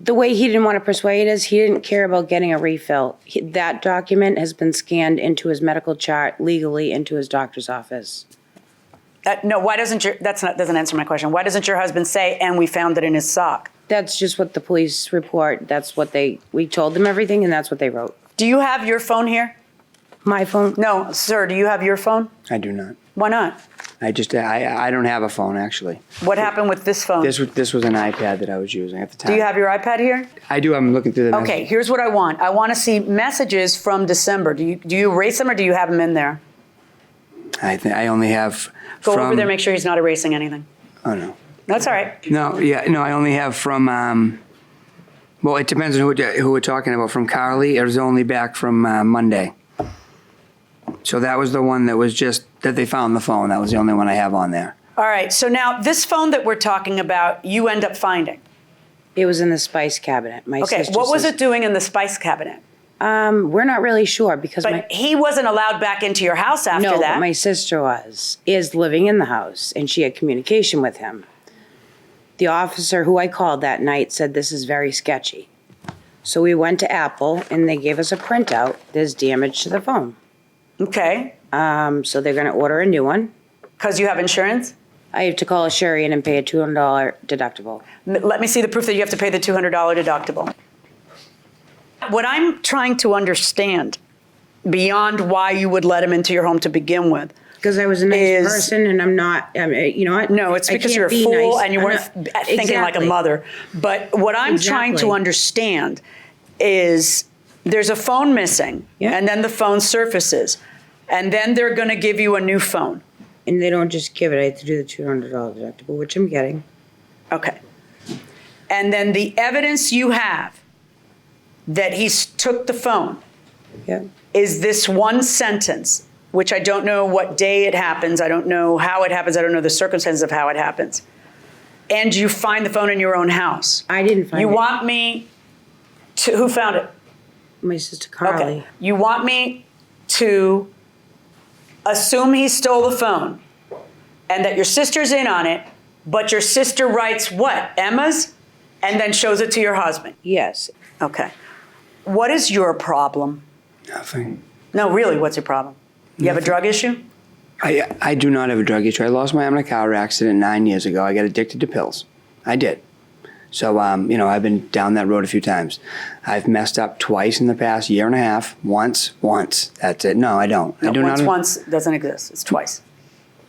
The way he didn't want to persuade us, he didn't care about getting a refill. That document has been scanned into his medical chart legally into his doctor's office. No, why doesn't doesn't answer my question. Why doesn't your husband say, and we found it in his sock? That's just what the police report, we told them everything and that's what they wrote. Do you have your phone here? My phone? No, sir, do you have your phone? I do not. Why not? I don't have a phone, actually. What happened with this phone? This was an iPad that I was using at the time. Do you have your iPad here? I do. I'm looking through the Okay, here's what I want. I want to see messages from December. Do you erase them or do you have them in there? I only have Go over there, make sure he's not erasing anything. Oh, no. That's all right. No, I only have from, well, it depends on who we're talking about. From Carly, it was only back from Monday. So that was the one that was that they found the phone. That was the only one I have on there. All right, so now this phone that we're talking about, you end up finding. It was in the spice cabinet. Okay, what was it doing in the spice cabinet? We're not really sure because he wasn't allowed back into your house after no, that. but my sister is living in the house and she had communication with him. The officer who I called that night said this is very sketchy. So we went to Apple and they gave us a printout. There's damage to the phone. Okay. So they're going to order a new one. Because you have insurance? I have to call a Sherian and pay a $200 deductible. Let me see the proof that you have to pay the $200 deductible. What I'm trying to understand, beyond why you would let him into your home to begin with, because I was a nice person and I'm not, you know what? No, it's because you're a fool and you weren't thinking like a mother. But what I'm trying to understand is there's a phone missing and then the phone surfaces and then they're going to give you a new phone. And they don't just give it. I have to do the $200 deductible, which I'm getting. Okay. And then the evidence you have that he took the phone is this one sentence, which I don't know what day it happens. I don't know how it happens. I don't know the circumstances of how it happens. And you find the phone in your own house. I didn't find it. You want me to, who found it? My sister Carly. Okay. You want me to assume he stole the phone and that your sister's in on it, but your sister writes what? Emma's? And then shows it to your husband? Yes. Okay. What is your problem? Nothing. No, really, what's your problem? You have a drug issue? I do not have a drug issue. I lost my arm in a car accident 9 years ago. I got addicted to pills. I did. So, I've been down that road a few times. I've messed up twice in the past year and a half. Once. That's it. No, I don't. No, I do once doesn't exist. It's twice.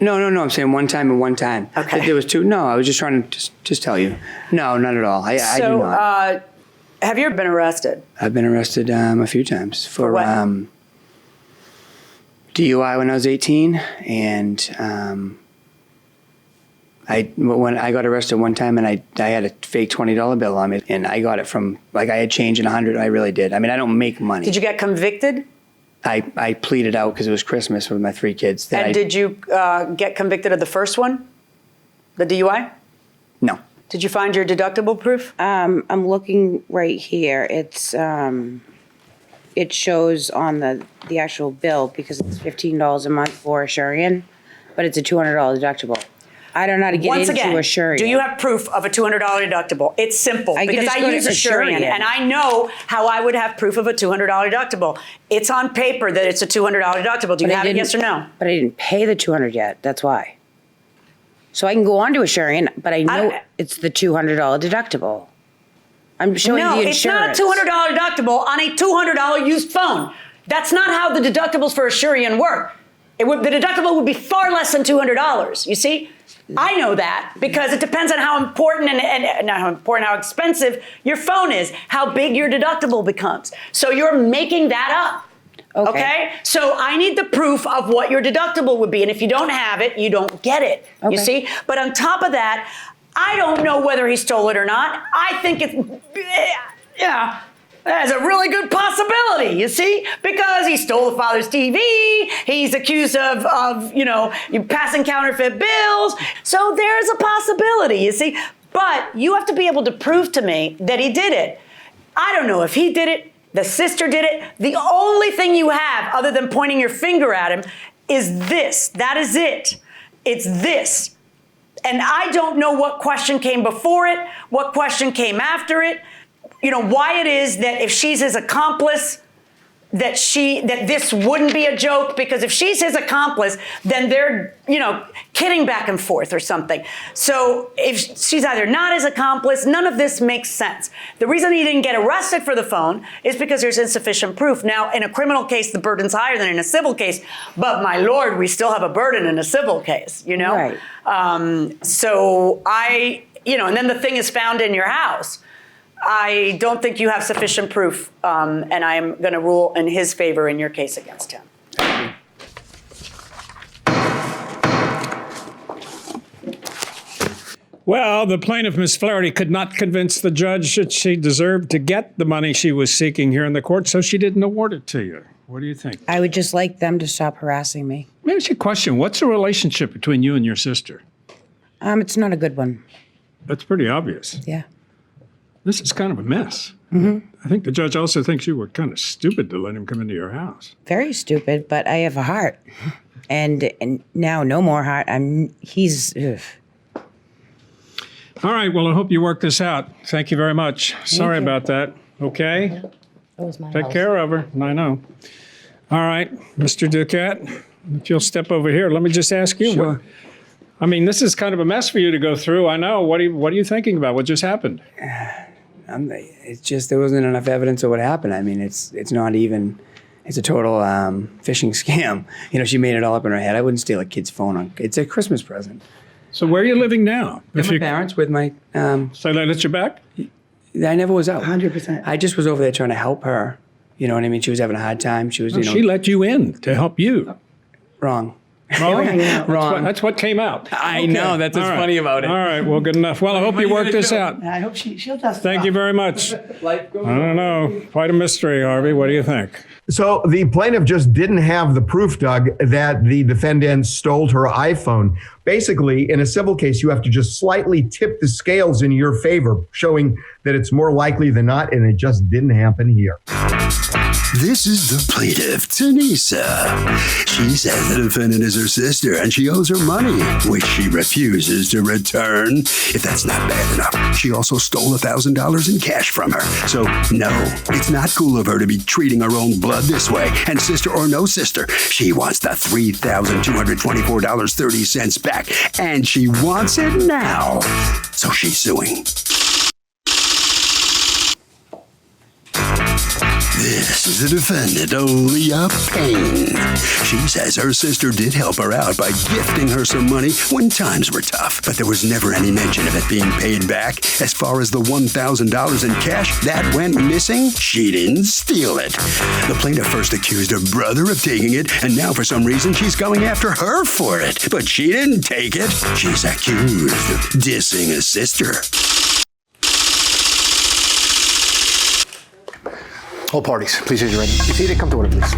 No. I'm saying one time and one time. Okay. There was two. No, I was just trying to just tell you. No, not at all. I do not. Have you ever been arrested? I've been arrested a few times for what? DUI when I was 18, and when I got arrested one time, and I had a fake $20 bill on me, and I got it from I had change in 100. I really did. I mean, I don't make money. Did you get convicted? I pleaded out because it was Christmas with my 3 kids. And did you get convicted of the first one, the DUI? No. Did you find your deductible proof? I'm looking right here. It's it shows on the actual bill because it's $15 a month for a Sherian, but it's a $200 deductible. I don't know how to get Once into again, a Sherian. do you have proof of a $200 deductible? It's simple I can because just I go to use a Sherian and I know how I would have proof of a $200 deductible. It's on paper that it's a $200 deductible. Do you have it, yes or no? But I didn't pay the $200 yet. That's why. So I can go on to a Sherian, but I know it's the $200 deductible. I'm showing no, the it's insurance. not a $200 deductible on a $200 used phone. That's not how the deductibles for a Sherian work. The deductible would be far less than $200. You see? I know that because it depends on how important and not how important, how expensive your phone is, how big your deductible becomes. So you're making that up. Okay. So I need the proof of what your deductible would be. And if you don't have it, you don't get it. Okay. You see? But on top of that, I don't know whether he stole it or not. I think there's a really good possibility, you see? Because he stole the father's TV, he's accused of passing counterfeit bills. So there's a possibility, you see? But you have to be able to prove to me that he did it. I don't know if he did it, the sister did it. The only thing you have other than pointing your finger at him is this. That is it. It's this. And I don't know what question came before it, what question came after it, why it is that if she's his accomplice, that this wouldn't be a joke, because if she's his accomplice, then they're, kidding back and forth or something. So if she's either not his accomplice, none of this makes sense. The reason he didn't get arrested for the phone is because there's insufficient proof. Now, in a criminal case, the burden's higher than in a civil case, but my Lord, we still have a burden in a civil case, Right. So and then the thing is found in your house. I don't think you have sufficient proof, and I am going to rule in his favor in your case against him. Well, the plaintiff, Ms. Flaherty, could not convince the judge that she deserved to get the money she was seeking here in the court, so she didn't award it to you. What do you think? I would just like them to stop harassing me. Let me ask you a question. What's the relationship between you and your sister? It's not a good one. That's pretty obvious. Yeah. This is kind of a mess. Mm-hmm. I think the judge also thinks you were kind of stupid to let him come into your house. Very stupid, but I have a heart. And now no more heart. He's... Ugh. All right, well, I hope you work this out. Thank you very much. Sorry about that. Okay? That was my Take care of her. I know. All right, Mr. Duquette, if you'll step over here, let me just ask you. Sure. This is kind of a mess for you to go through. I know. What are you thinking about? What just happened? It's just there wasn't enough evidence of what happened. It's not even. It's a total phishing scam. She made it all up in her head. I wouldn't steal a kid's phone. It's a Christmas present. So where are you living now? With my parents, with my... So they let you back? I never was out. 100%. I just was over there trying to help her. You know what I mean? She was having a hard time. She was, She let you in to help you. Wrong. Wrong. That's what came out. I know. That's what's funny about it. All right. Well, good enough. Well, I hope you work this out. I hope she'll testify. Thank you very much. I don't know. Quite a mystery, Harvey. What do you think? So the plaintiff just didn't have the proof, Doug, that the defendant stole her iPhone. Basically, in a civil case, you have to just slightly tip the scales in your favor, showing that it's more likely than not, and it just didn't happen here. This is the plaintiff, Tanisa. She says the defendant is her sister and she owes her money, which she refuses to return. If that's not bad enough, she also stole $1,000 in cash from her. So, no, it's not cool of her to be treating her own blood this way. And sister or no sister, she wants the $3,224.30 back, and she wants it now. So she's suing. This is the defendant, Leah Payne. She says her sister did help her out by gifting her some money when times were tough, but there was never any mention of it being paid back. As far as the $1,000 in cash that went missing, she didn't steal it. The plaintiff first accused her brother of taking it, and now for some reason she's going after her for it. But she didn't take it. She's accused of dissing a sister. All parties, please raise your right hand. Be seated. Come to order, please.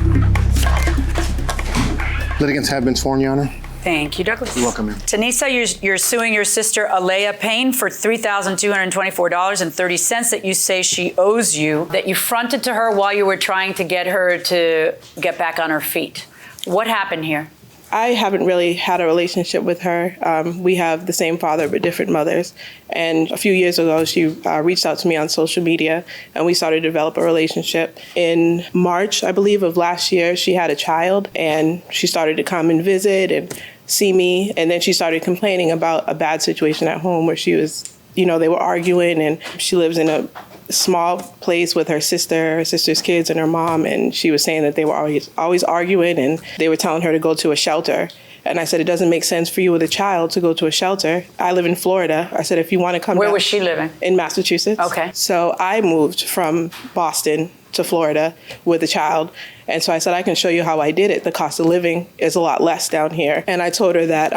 Litigants have been sworn, Your Honor. Thank you, Douglas. You're welcome, ma'am. Tanisa, you're suing your sister, Alea Payne, for $3,224.30 that you say she owes you, that you fronted to her while you were trying to get her to get back on her feet. What happened here? I haven't really had a relationship with her. We have the same father but different mothers. And a few years ago, she reached out to me on social media, and we started to develop a relationship. In March, I believe, of last year, she had a child, and she started to come and visit and see me. And then she started complaining about a bad situation at home where she was, they were arguing, and she lives in a small place with her sister's kids, and her mom, and she was saying that they were always arguing, and they were telling her to go to a shelter. And I said, it doesn't make sense for you with a child to go to a shelter. I live in Florida. I said, if you want to come Where down. was she living? In Massachusetts. Okay. So I moved from Boston to Florida with a child. And so I said, I can show you how I did it. The cost of living is a lot less down here. And I told her that,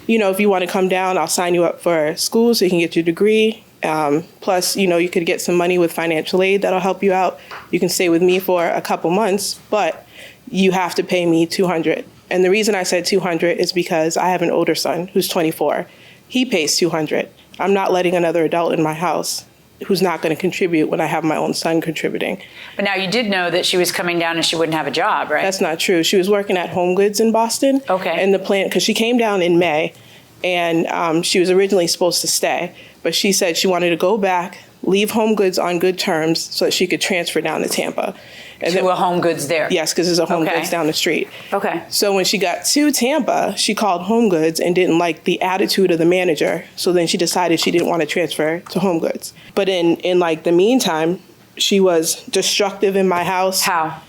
if you want to come down, I'll sign you up for school so you can get your degree. Plus, you could get some money with financial aid that'll help you out. You can stay with me for a couple months, but you have to pay me $200. And the reason I said $200 is because I have an older son who's 24. He pays $200. I'm not letting another adult in my house who's not going to contribute when I have my own son contributing. But now you did know that she was coming down and she wouldn't have a job, right? That's not true. She was working at Home Goods in Boston. Okay. And the plan, because she came down in May, and she was originally supposed to stay, but she said she wanted to go back, leave Home Goods on good terms so that she could transfer down to Tampa. And to a Home Goods there? Yes, because there's a Home Okay. Goods down the street. Okay. So when she got to Tampa, she called Home Goods and didn't like the attitude of the manager. So then she decided she didn't want to transfer to Home Goods. But in the meantime, she was destructive in my house. How?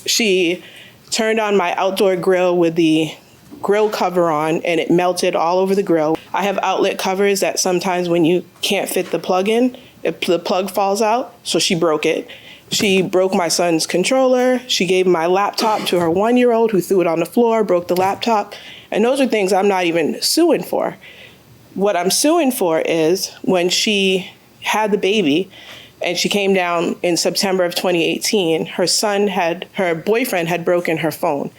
She turned on my outdoor grill with the grill cover on, and it melted all over the grill. I have outlet covers that sometimes when you can't fit the plug in, the plug falls out, so she broke it. She broke my son's controller. She gave my laptop to her 1-year-old who threw it on the floor, broke the laptop. And those are things I'm not even suing for. What I'm suing for is when she had the baby and she came down in September of 2018, her boyfriend had broken her phone.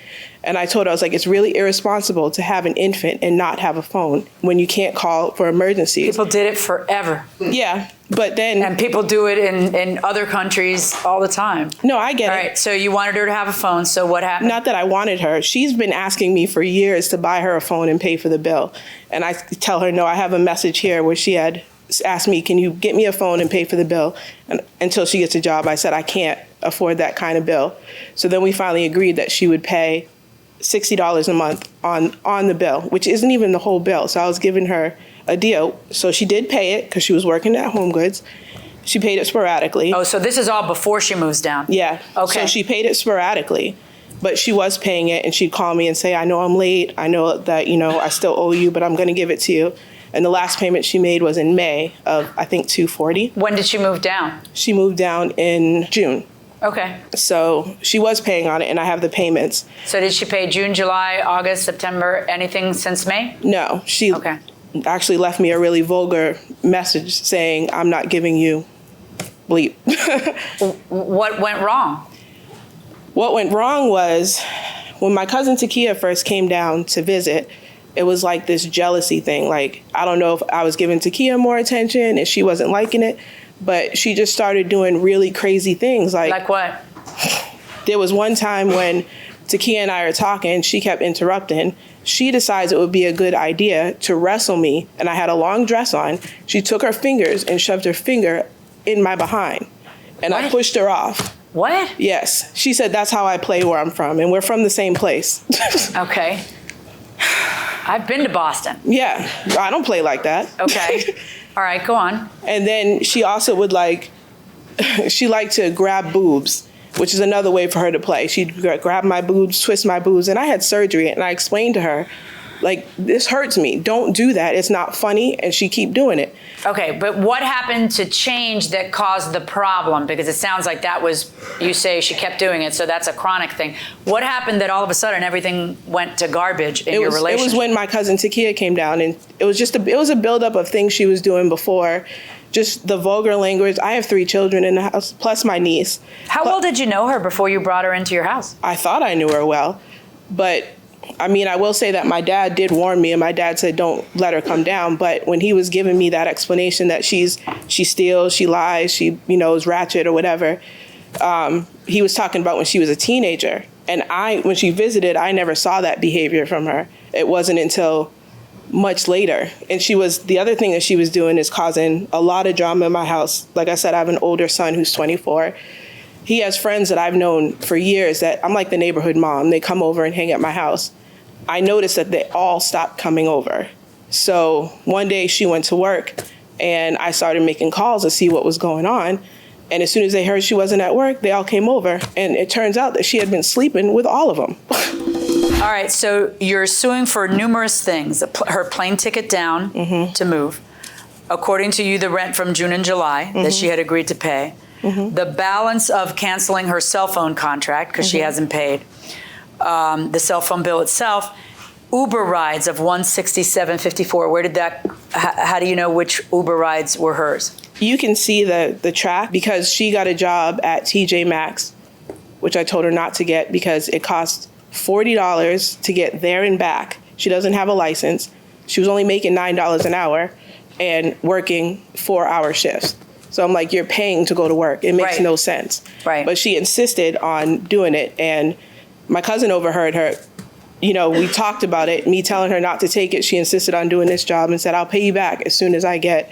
And I told her, I was like, it's really irresponsible to have an infant and not have a phone when you can't call for emergencies. People did it forever. Yeah, but then... And people do it in other countries all the time. No, I get it. All right, so you wanted her to have a phone, so what happened? Not that I wanted her. She's been asking me for years to buy her a phone and pay for the bill. And I tell her, no, I have a message here where she had asked me, can you get me a phone and pay for the bill? And until she gets a job, I said, I can't afford that kind of bill. So then we finally agreed that she would pay $60 a month on the bill, which isn't even the whole bill. So I was giving her a deal. So she did pay it because she was working at Home Goods. She paid it sporadically. Oh, so this is all before she moves down? Yeah. Okay. So she paid it sporadically, but she was paying it, and she'd call me and say, I know I'm late. I know that, I still owe you, but I'm going to give it to you. And the last payment she made was in May of, I think, $240. When did she move down? She moved down in June. Okay. So she was paying on it, and I have the payments. So did she pay June, July, August, September, anything since May? No. She actually left me a really vulgar message saying, I'm not giving you bleep. What went wrong? What went wrong was when my cousin Takia first came down to visit, it was like this jealousy thing. Like, I don't know if I was giving Takia more attention and she wasn't liking it, but she just started doing really crazy things. Like what? There was one time when Takia and I are talking, she kept interrupting. She decides it would be a good idea to wrestle me, and I had a long dress on. She took her fingers and shoved her finger in my behind, and I pushed her off. What? Yes. She said, that's how I play where I'm from, and we're from the same place. Okay. I've been to Boston. Yeah, I don't play like that. Okay. All right, go on. And then she also would she liked to grab boobs, which is another way for her to play. She'd grab my boobs, twist my boobs, and I had surgery, and I explained to her, like, this hurts me. Don't do that. It's not funny, and she keep doing it. Okay, but what happened to change that caused the problem? Because it sounds like that was, you say she kept doing it, so that's a chronic thing. What happened that all of a sudden everything went to garbage in your relationship? It was when my cousin Takia came down, and it was a buildup of things she was doing before, just the vulgar language. I have 3 children in the house, plus my niece. How well did you know her before you brought her into your house? I thought I knew her well, but I mean, I will say that my dad did warn me, and my dad said, don't let her come down. But when he was giving me that explanation that she steals, she lies, she, is ratchet or whatever, he was talking about when she was a teenager. And when she visited, I never saw that behavior from her. It wasn't until much later. And the other thing that she was doing is causing a lot of drama in my house. Like I said, I have an older son who's 24. He has friends that I've known for years that I'm like the neighborhood mom. They come over and hang at my house. I noticed that they all stopped coming over. So one day she went to work, and I started making calls to see what was going on. And as soon as they heard she wasn't at work, they all came over. And it turns out that she had been sleeping with all of them. All right, so you're suing for numerous things. Her plane ticket down to move. According to you, the rent from June and July that she had agreed to pay. The balance of canceling her cell phone contract because she hasn't paid. The cell phone bill itself. Uber rides of $167.54. Where did that, how do you know which Uber rides were hers? You can see the track because she got a job at TJ Maxx, which I told her not to get because it cost $40 to get there and back. She doesn't have a license. She was only making $9 an hour and working 4-hour shifts. So I'm like, you're paying to go to work. It makes no sense. Right. But she insisted on doing it. And my cousin overheard her. You know, we talked about it, me telling her not to take it. She insisted on doing this job and said, I'll pay you back as soon as I get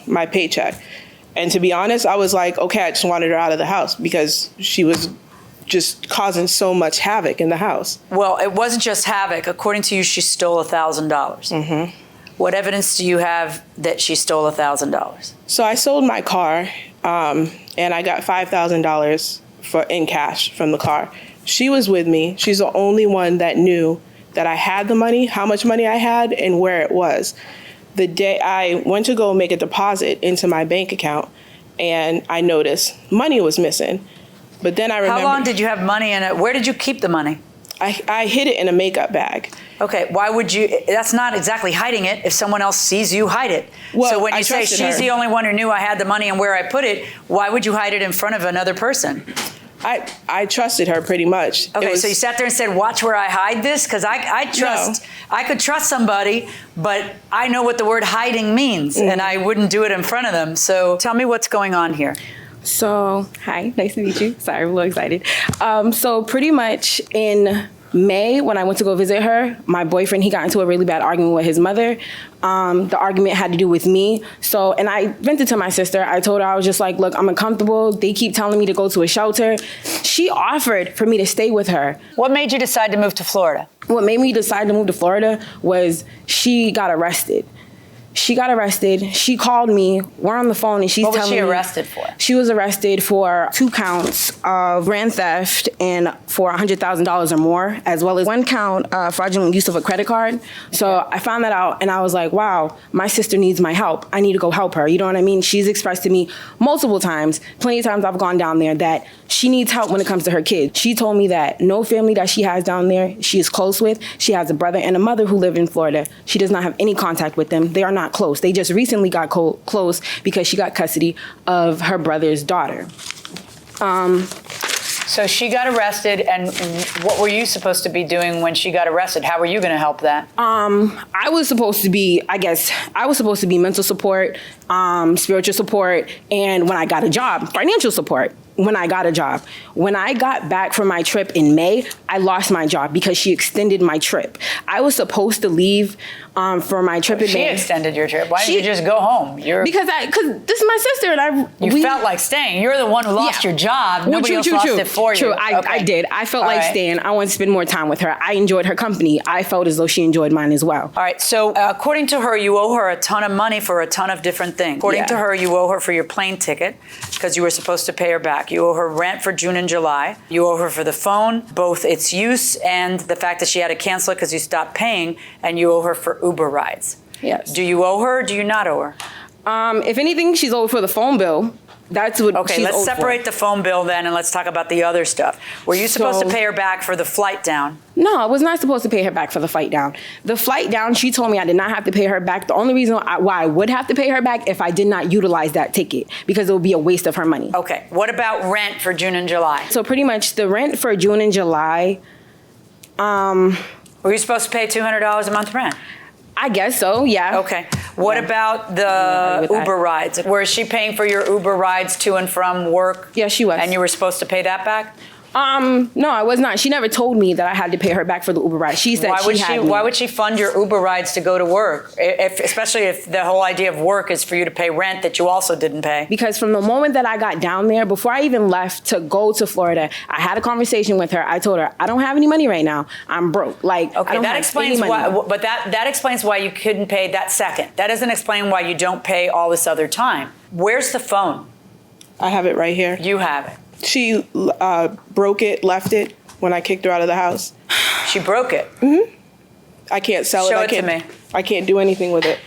my paycheck. And to be honest, I was like, okay, I just wanted her out of the house because she was just causing so much havoc in the house. Well, it wasn't just havoc. According to you, she stole $1,000. What evidence do you have that she stole $1,000? So I sold my car and I got $5,000 in cash from the car. She was with me. She's the only one that knew that I had the money, how much money I had, and where it was. The day I went to go make a deposit into my bank account, and I noticed money was missing. But then I remember. How long did you have money in it? Where did you keep the money? I hid it in a makeup bag. Okay, why would you? That's not exactly hiding it. If someone else sees you, hide it. Well, so when I you say trusted she's her. the only one who knew I had the money and where I put it, why would you hide it in front of another person? I trusted her pretty much. Okay, so you sat there and said, watch where I hide this? Because I trust, No. I could trust somebody, but I know what the word hiding means, and I wouldn't do it in front of them. So tell me what's going on here. So, hi, nice to meet you. Sorry, I'm a little excited. So pretty much in May, when I went to go visit her, my boyfriend, he got into a really bad argument with his mother. The argument had to do with me. So, and I vented to my sister. I told her, I was just like, look, I'm uncomfortable. They keep telling me to go to a shelter. She offered for me to stay with her. What made you decide to move to Florida? What made me decide to move to Florida was she got arrested. She got arrested. She called me. We're on the phone, and she's telling me. What was she arrested for? She was arrested for 2 counts of grand theft and for $100,000 or more, as well as 1 count fraudulent use of a credit card. So I found that out, and I was like, wow, my sister needs my help. I need to go help her. You know what I mean? She's expressed to me multiple times, plenty of times I've gone down there, that she needs help when it comes to her kids. She told me that no family that she has down there she is close with. She has a brother and a mother who live in Florida. She does not have any contact with them. They are not close. They just recently got close because she got custody of her brother's daughter. So she got arrested, and what were you supposed to be doing when she got arrested? How were you going to help that? I was supposed to be, mental support, spiritual support, and when I got a job, financial support. When I got a job. When I got back from my trip in May, I lost my job because she extended my trip. I was supposed to leave for my trip in May. She extended your trip. Why didn't you just go home? Because this is my sister, and You felt like staying. You're the one who lost your job. Nobody else lost it for you. True, I did. I felt like staying. I wanted to spend more time with her. I enjoyed her company. I felt as though she enjoyed mine as well. All right, so according to her, you owe her a ton of money for a ton of different things. According to her, you owe her for your plane ticket because you were supposed to pay her back. You owe her rent for June and July. You owe her for the phone, both its use and the fact that she had to cancel it because you stopped paying, and you owe her for Uber rides. Yes. Do you owe her or do you not owe her? If anything, she's owed for the phone bill. That's what Okay, she's let's owed separate for. the phone bill then, and let's talk about the other stuff. Were you supposed to pay her back for the flight down? No, I was not supposed to pay her back for the flight down. The flight down, she told me I did not have to pay her back. The only reason why I would have to pay her back if I did not utilize that ticket, because it would be a waste of her money. Okay, what about rent for June and July? So pretty much the rent for June and July, were you supposed to pay $200 a month rent? I guess so, yeah. Okay. What about the Uber rides? Was she paying for your Uber rides to and from work? Yeah, she was. And you were supposed to pay that back? No, I was not. She never told me that I had to pay her back for the Uber ride. She said Why would she fund your Uber rides to go to work? Especially if the whole idea of work is for you to pay rent that you also didn't pay. Because from the moment that I got down there, before I even left to go to Florida, I had a conversation with her. I told her, I don't have any money right now. I'm broke. Like, I Okay, don't that have explains any money. why. But that explains why you couldn't pay that second. That doesn't explain why you don't pay all this other time. Where's the phone? I have it right here. You have it. She broke it, left it when I kicked her out of the house. She broke it. I can't sell Show it. it to me. I can't do anything with it.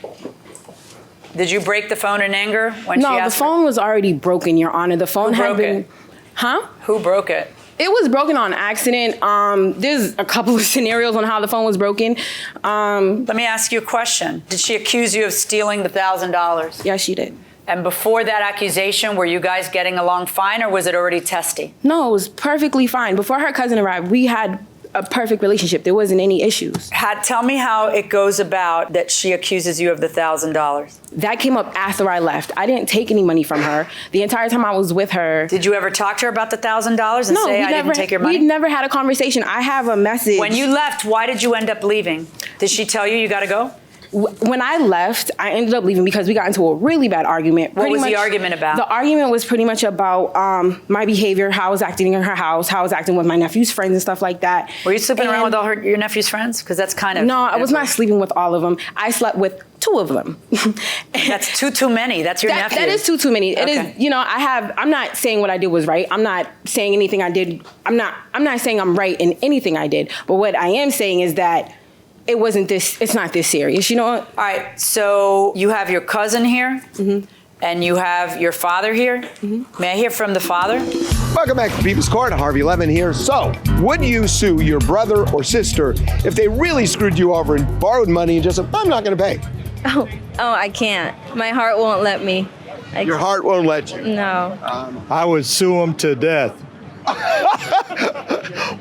Did you break the phone in anger when she No, the asked phone was already broken, Your Honor. The phone Who had broke been. it? Huh? Who broke it? It was broken on accident. There's a couple of scenarios on how the phone was broken. Let me ask you a question. Did she accuse you of stealing the $1,000? Yes, she did. And before that accusation, were you guys getting along fine, or was it already testy? No, it was perfectly fine. Before her cousin arrived, we had a perfect relationship. There wasn't any issues. Tell me how it goes about that she accuses you of the $1,000. That came up after I left. I didn't take any money from her. The entire time I was with her. Did you ever talk to her about the $1,000 and say, I didn't take your money? We never had a conversation. I have a message. When you left, why did you end up leaving? Did she tell you got to go? When I left, I ended up leaving because we got into a really bad argument. What was the argument about? The argument was pretty much about my behavior, how I was acting in her house, how I was acting with my nephew's friends and stuff like that. Were you sleeping around with all your nephew's friends? Because that's kind of... No, I was not sleeping with all of them. I slept with 2 of them. That's too many. That's your nephew. That is too many. It Okay. is, I'm not saying what I did was right. I'm not saying anything I did. I'm not saying I'm right in anything I did. But what I am saying is that it's not this serious, you know what? All right, so you have your cousin here, and you have your father here. May I hear from the father? Welcome back to People's Court. Harvey Levin here. So, would you sue your brother or sister if they really screwed you over and borrowed money and just said, I'm not going to pay? Oh, I can't. My heart won't let me. Your heart won't let you? No. I would sue them to death.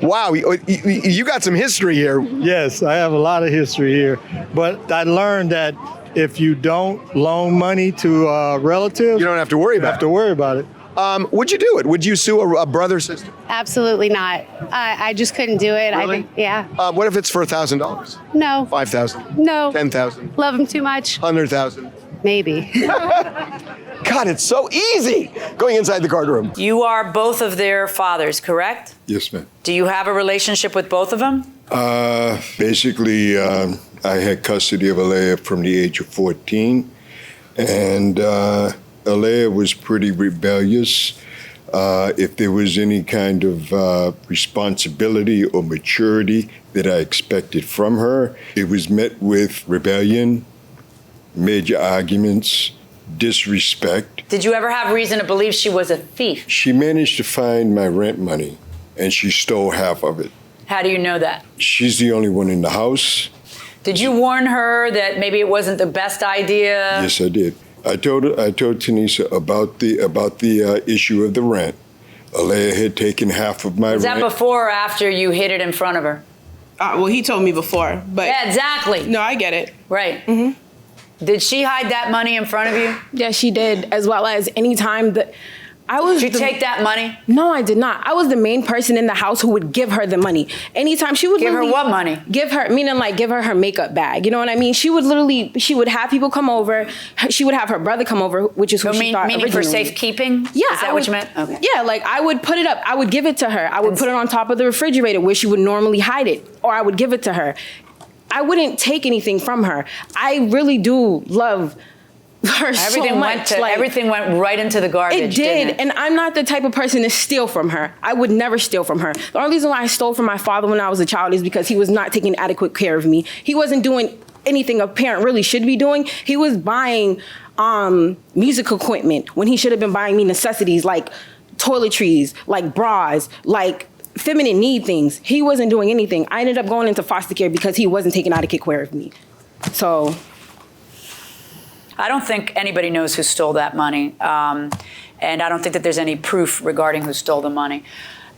Wow, you got some history here. Yes, I have a lot of history here. But I learned that if you don't loan money to a relative, you don't have to worry about it. Would you do it? Would you sue a brother or sister? Absolutely not. I just couldn't do it. Really? What if it's for $1,000? No. 5,000? No. 10,000? Love him too much. 100,000? Maybe. God, it's so easy going inside the courtroom. You are both of their fathers, correct? Yes, ma'am. Do you have a relationship with both of them? Basically, I had custody of Alea from the age of 14, and Alea was pretty rebellious. If there was any kind of responsibility or maturity that I expected from her, it was met with rebellion, major arguments, disrespect. Did you ever have reason to believe she was a thief? She managed to find my rent money, and she stole half of it. How do you know that? She's the only one in the house. Did you warn her that maybe it wasn't the best idea? Yes, I did. I told Tanisha about the issue of the rent. Alea had taken half of my Was rent. that before or after you hid it in front of her? Well, he told me before, but yeah, exactly. No, I get it. Right. Did she hide that money in front of you? Yes, she did, as well as any time that I was. Did you take that money? No, I did not. I was the main person in the house who would give her the money. Anytime she would give her what money? Give her, meaning like give her makeup bag. You know what I mean? She would have people come over. She would have her brother come over, which is who she thought meaning for originally. safekeeping? Yeah, Is that what you meant? Okay. Yeah, like I would put it up. I would give it to her. I would put it on top of the refrigerator where she would normally hide it, or I would give it to her. I wouldn't take anything from her. I really do love her so much. Everything went right into the garbage. It did, and I'm not the type of person to steal from her. I would never steal from her. The only reason why I stole from my father when I was a child is because he was not taking adequate care of me. He wasn't doing anything a parent really should be doing. He was buying music equipment when he should have been buying me necessities like toiletries, like bras, like feminine need things. He wasn't doing anything. I ended up going into foster care because he wasn't taking adequate care of me. So I don't think anybody knows who stole that money. And I don't think that there's any proof regarding who stole the money.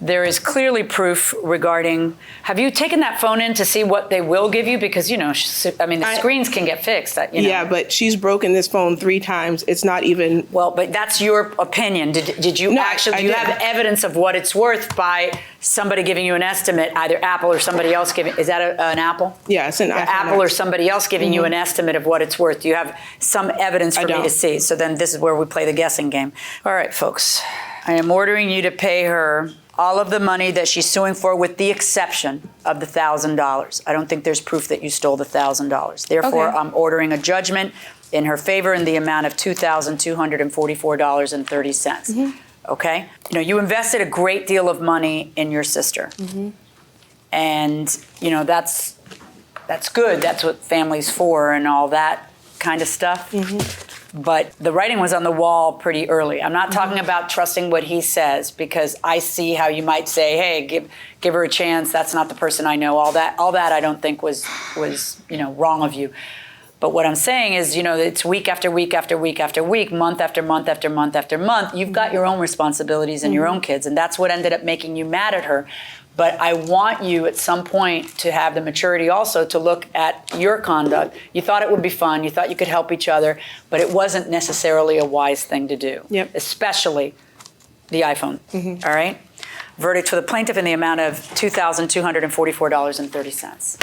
There is clearly proof regarding, have you taken that phone in to see what they will give you? Because, the screens can get fixed. Yeah, but she's broken this phone 3 times. It's not even. Well, but that's your opinion. Did you do you have evidence of what it's worth by somebody giving you an estimate, either Apple or somebody else giving, is that an Apple? Yeah, it's an Apple or somebody else giving you an estimate of what it's worth. Do you have some evidence for me to see? So then this is where we play the guessing game. All right, folks. I am ordering you to pay her all of the money that she's suing for, with the exception of the $1,000. I don't think there's proof that you stole the $1,000. Therefore, Okay. I'm ordering a judgment in her favor in the amount of $2,244.30. Okay? You invested a great deal of money in your sister. And, you know, that's good. That's what family's for and all that kind of stuff. But the writing was on the wall pretty early. I'm not talking about trusting what he says, because I see how you might say, hey, give her a chance. That's not the person I know. All that I don't think was you know, wrong of you. But what I'm saying is, you know, it's week after week after week after week, month after month after month after month. You've got your own responsibilities and your own kids, and that's what ended up making you mad at her. But I want you at some point to have the maturity also to look at your conduct. You thought it would be fun. You thought you could help each other, but it wasn't necessarily a wise thing to do, especially the iPhone. All right? Verdict for the plaintiff in the amount of $2,244.30.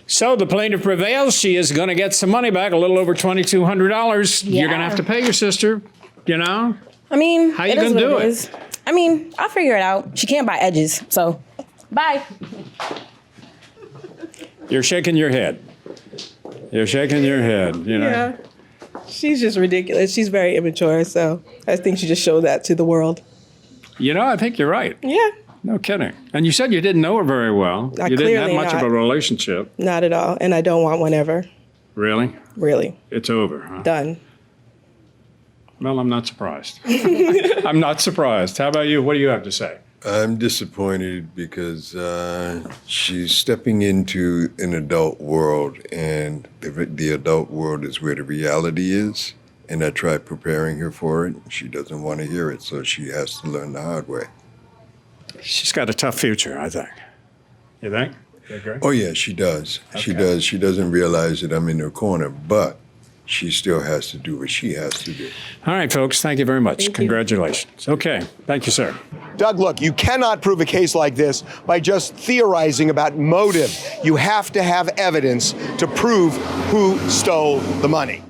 So the plaintiff prevails. She is going to get some money back, a little over $2,200. You're going to have to pay your sister, you know? I mean, how you going to do it? Is. I mean, I'll figure it out. She can't buy edges, so bye. You're shaking your head. You're shaking your head, you know? Yeah. She's just ridiculous. She's very immature, so I think she just showed that to the world. You know, I think you're right. Yeah. No kidding. And you said you didn't know her very well. You didn't have much of a relationship. Not at all, and I don't want one ever. Really? Really. It's over, huh? Done. Well, I'm not surprised. I'm not surprised. How about you? What do you have to say? I'm disappointed because she's stepping into an adult world, and the adult world is where the reality is. And I tried preparing her for it. She doesn't want to hear it, so she has to learn the hard way. She's got a tough future, I think. You think? You agree? Oh, yeah, she does. Okay. She does. She doesn't realize that I'm in her corner, but she still has to do what she has to do. All right, folks, thank you very much. Congratulations. Okay, thank you, sir. Doug, look, you cannot prove a case like this by just theorizing about motive. You have to have evidence to prove who stole the money.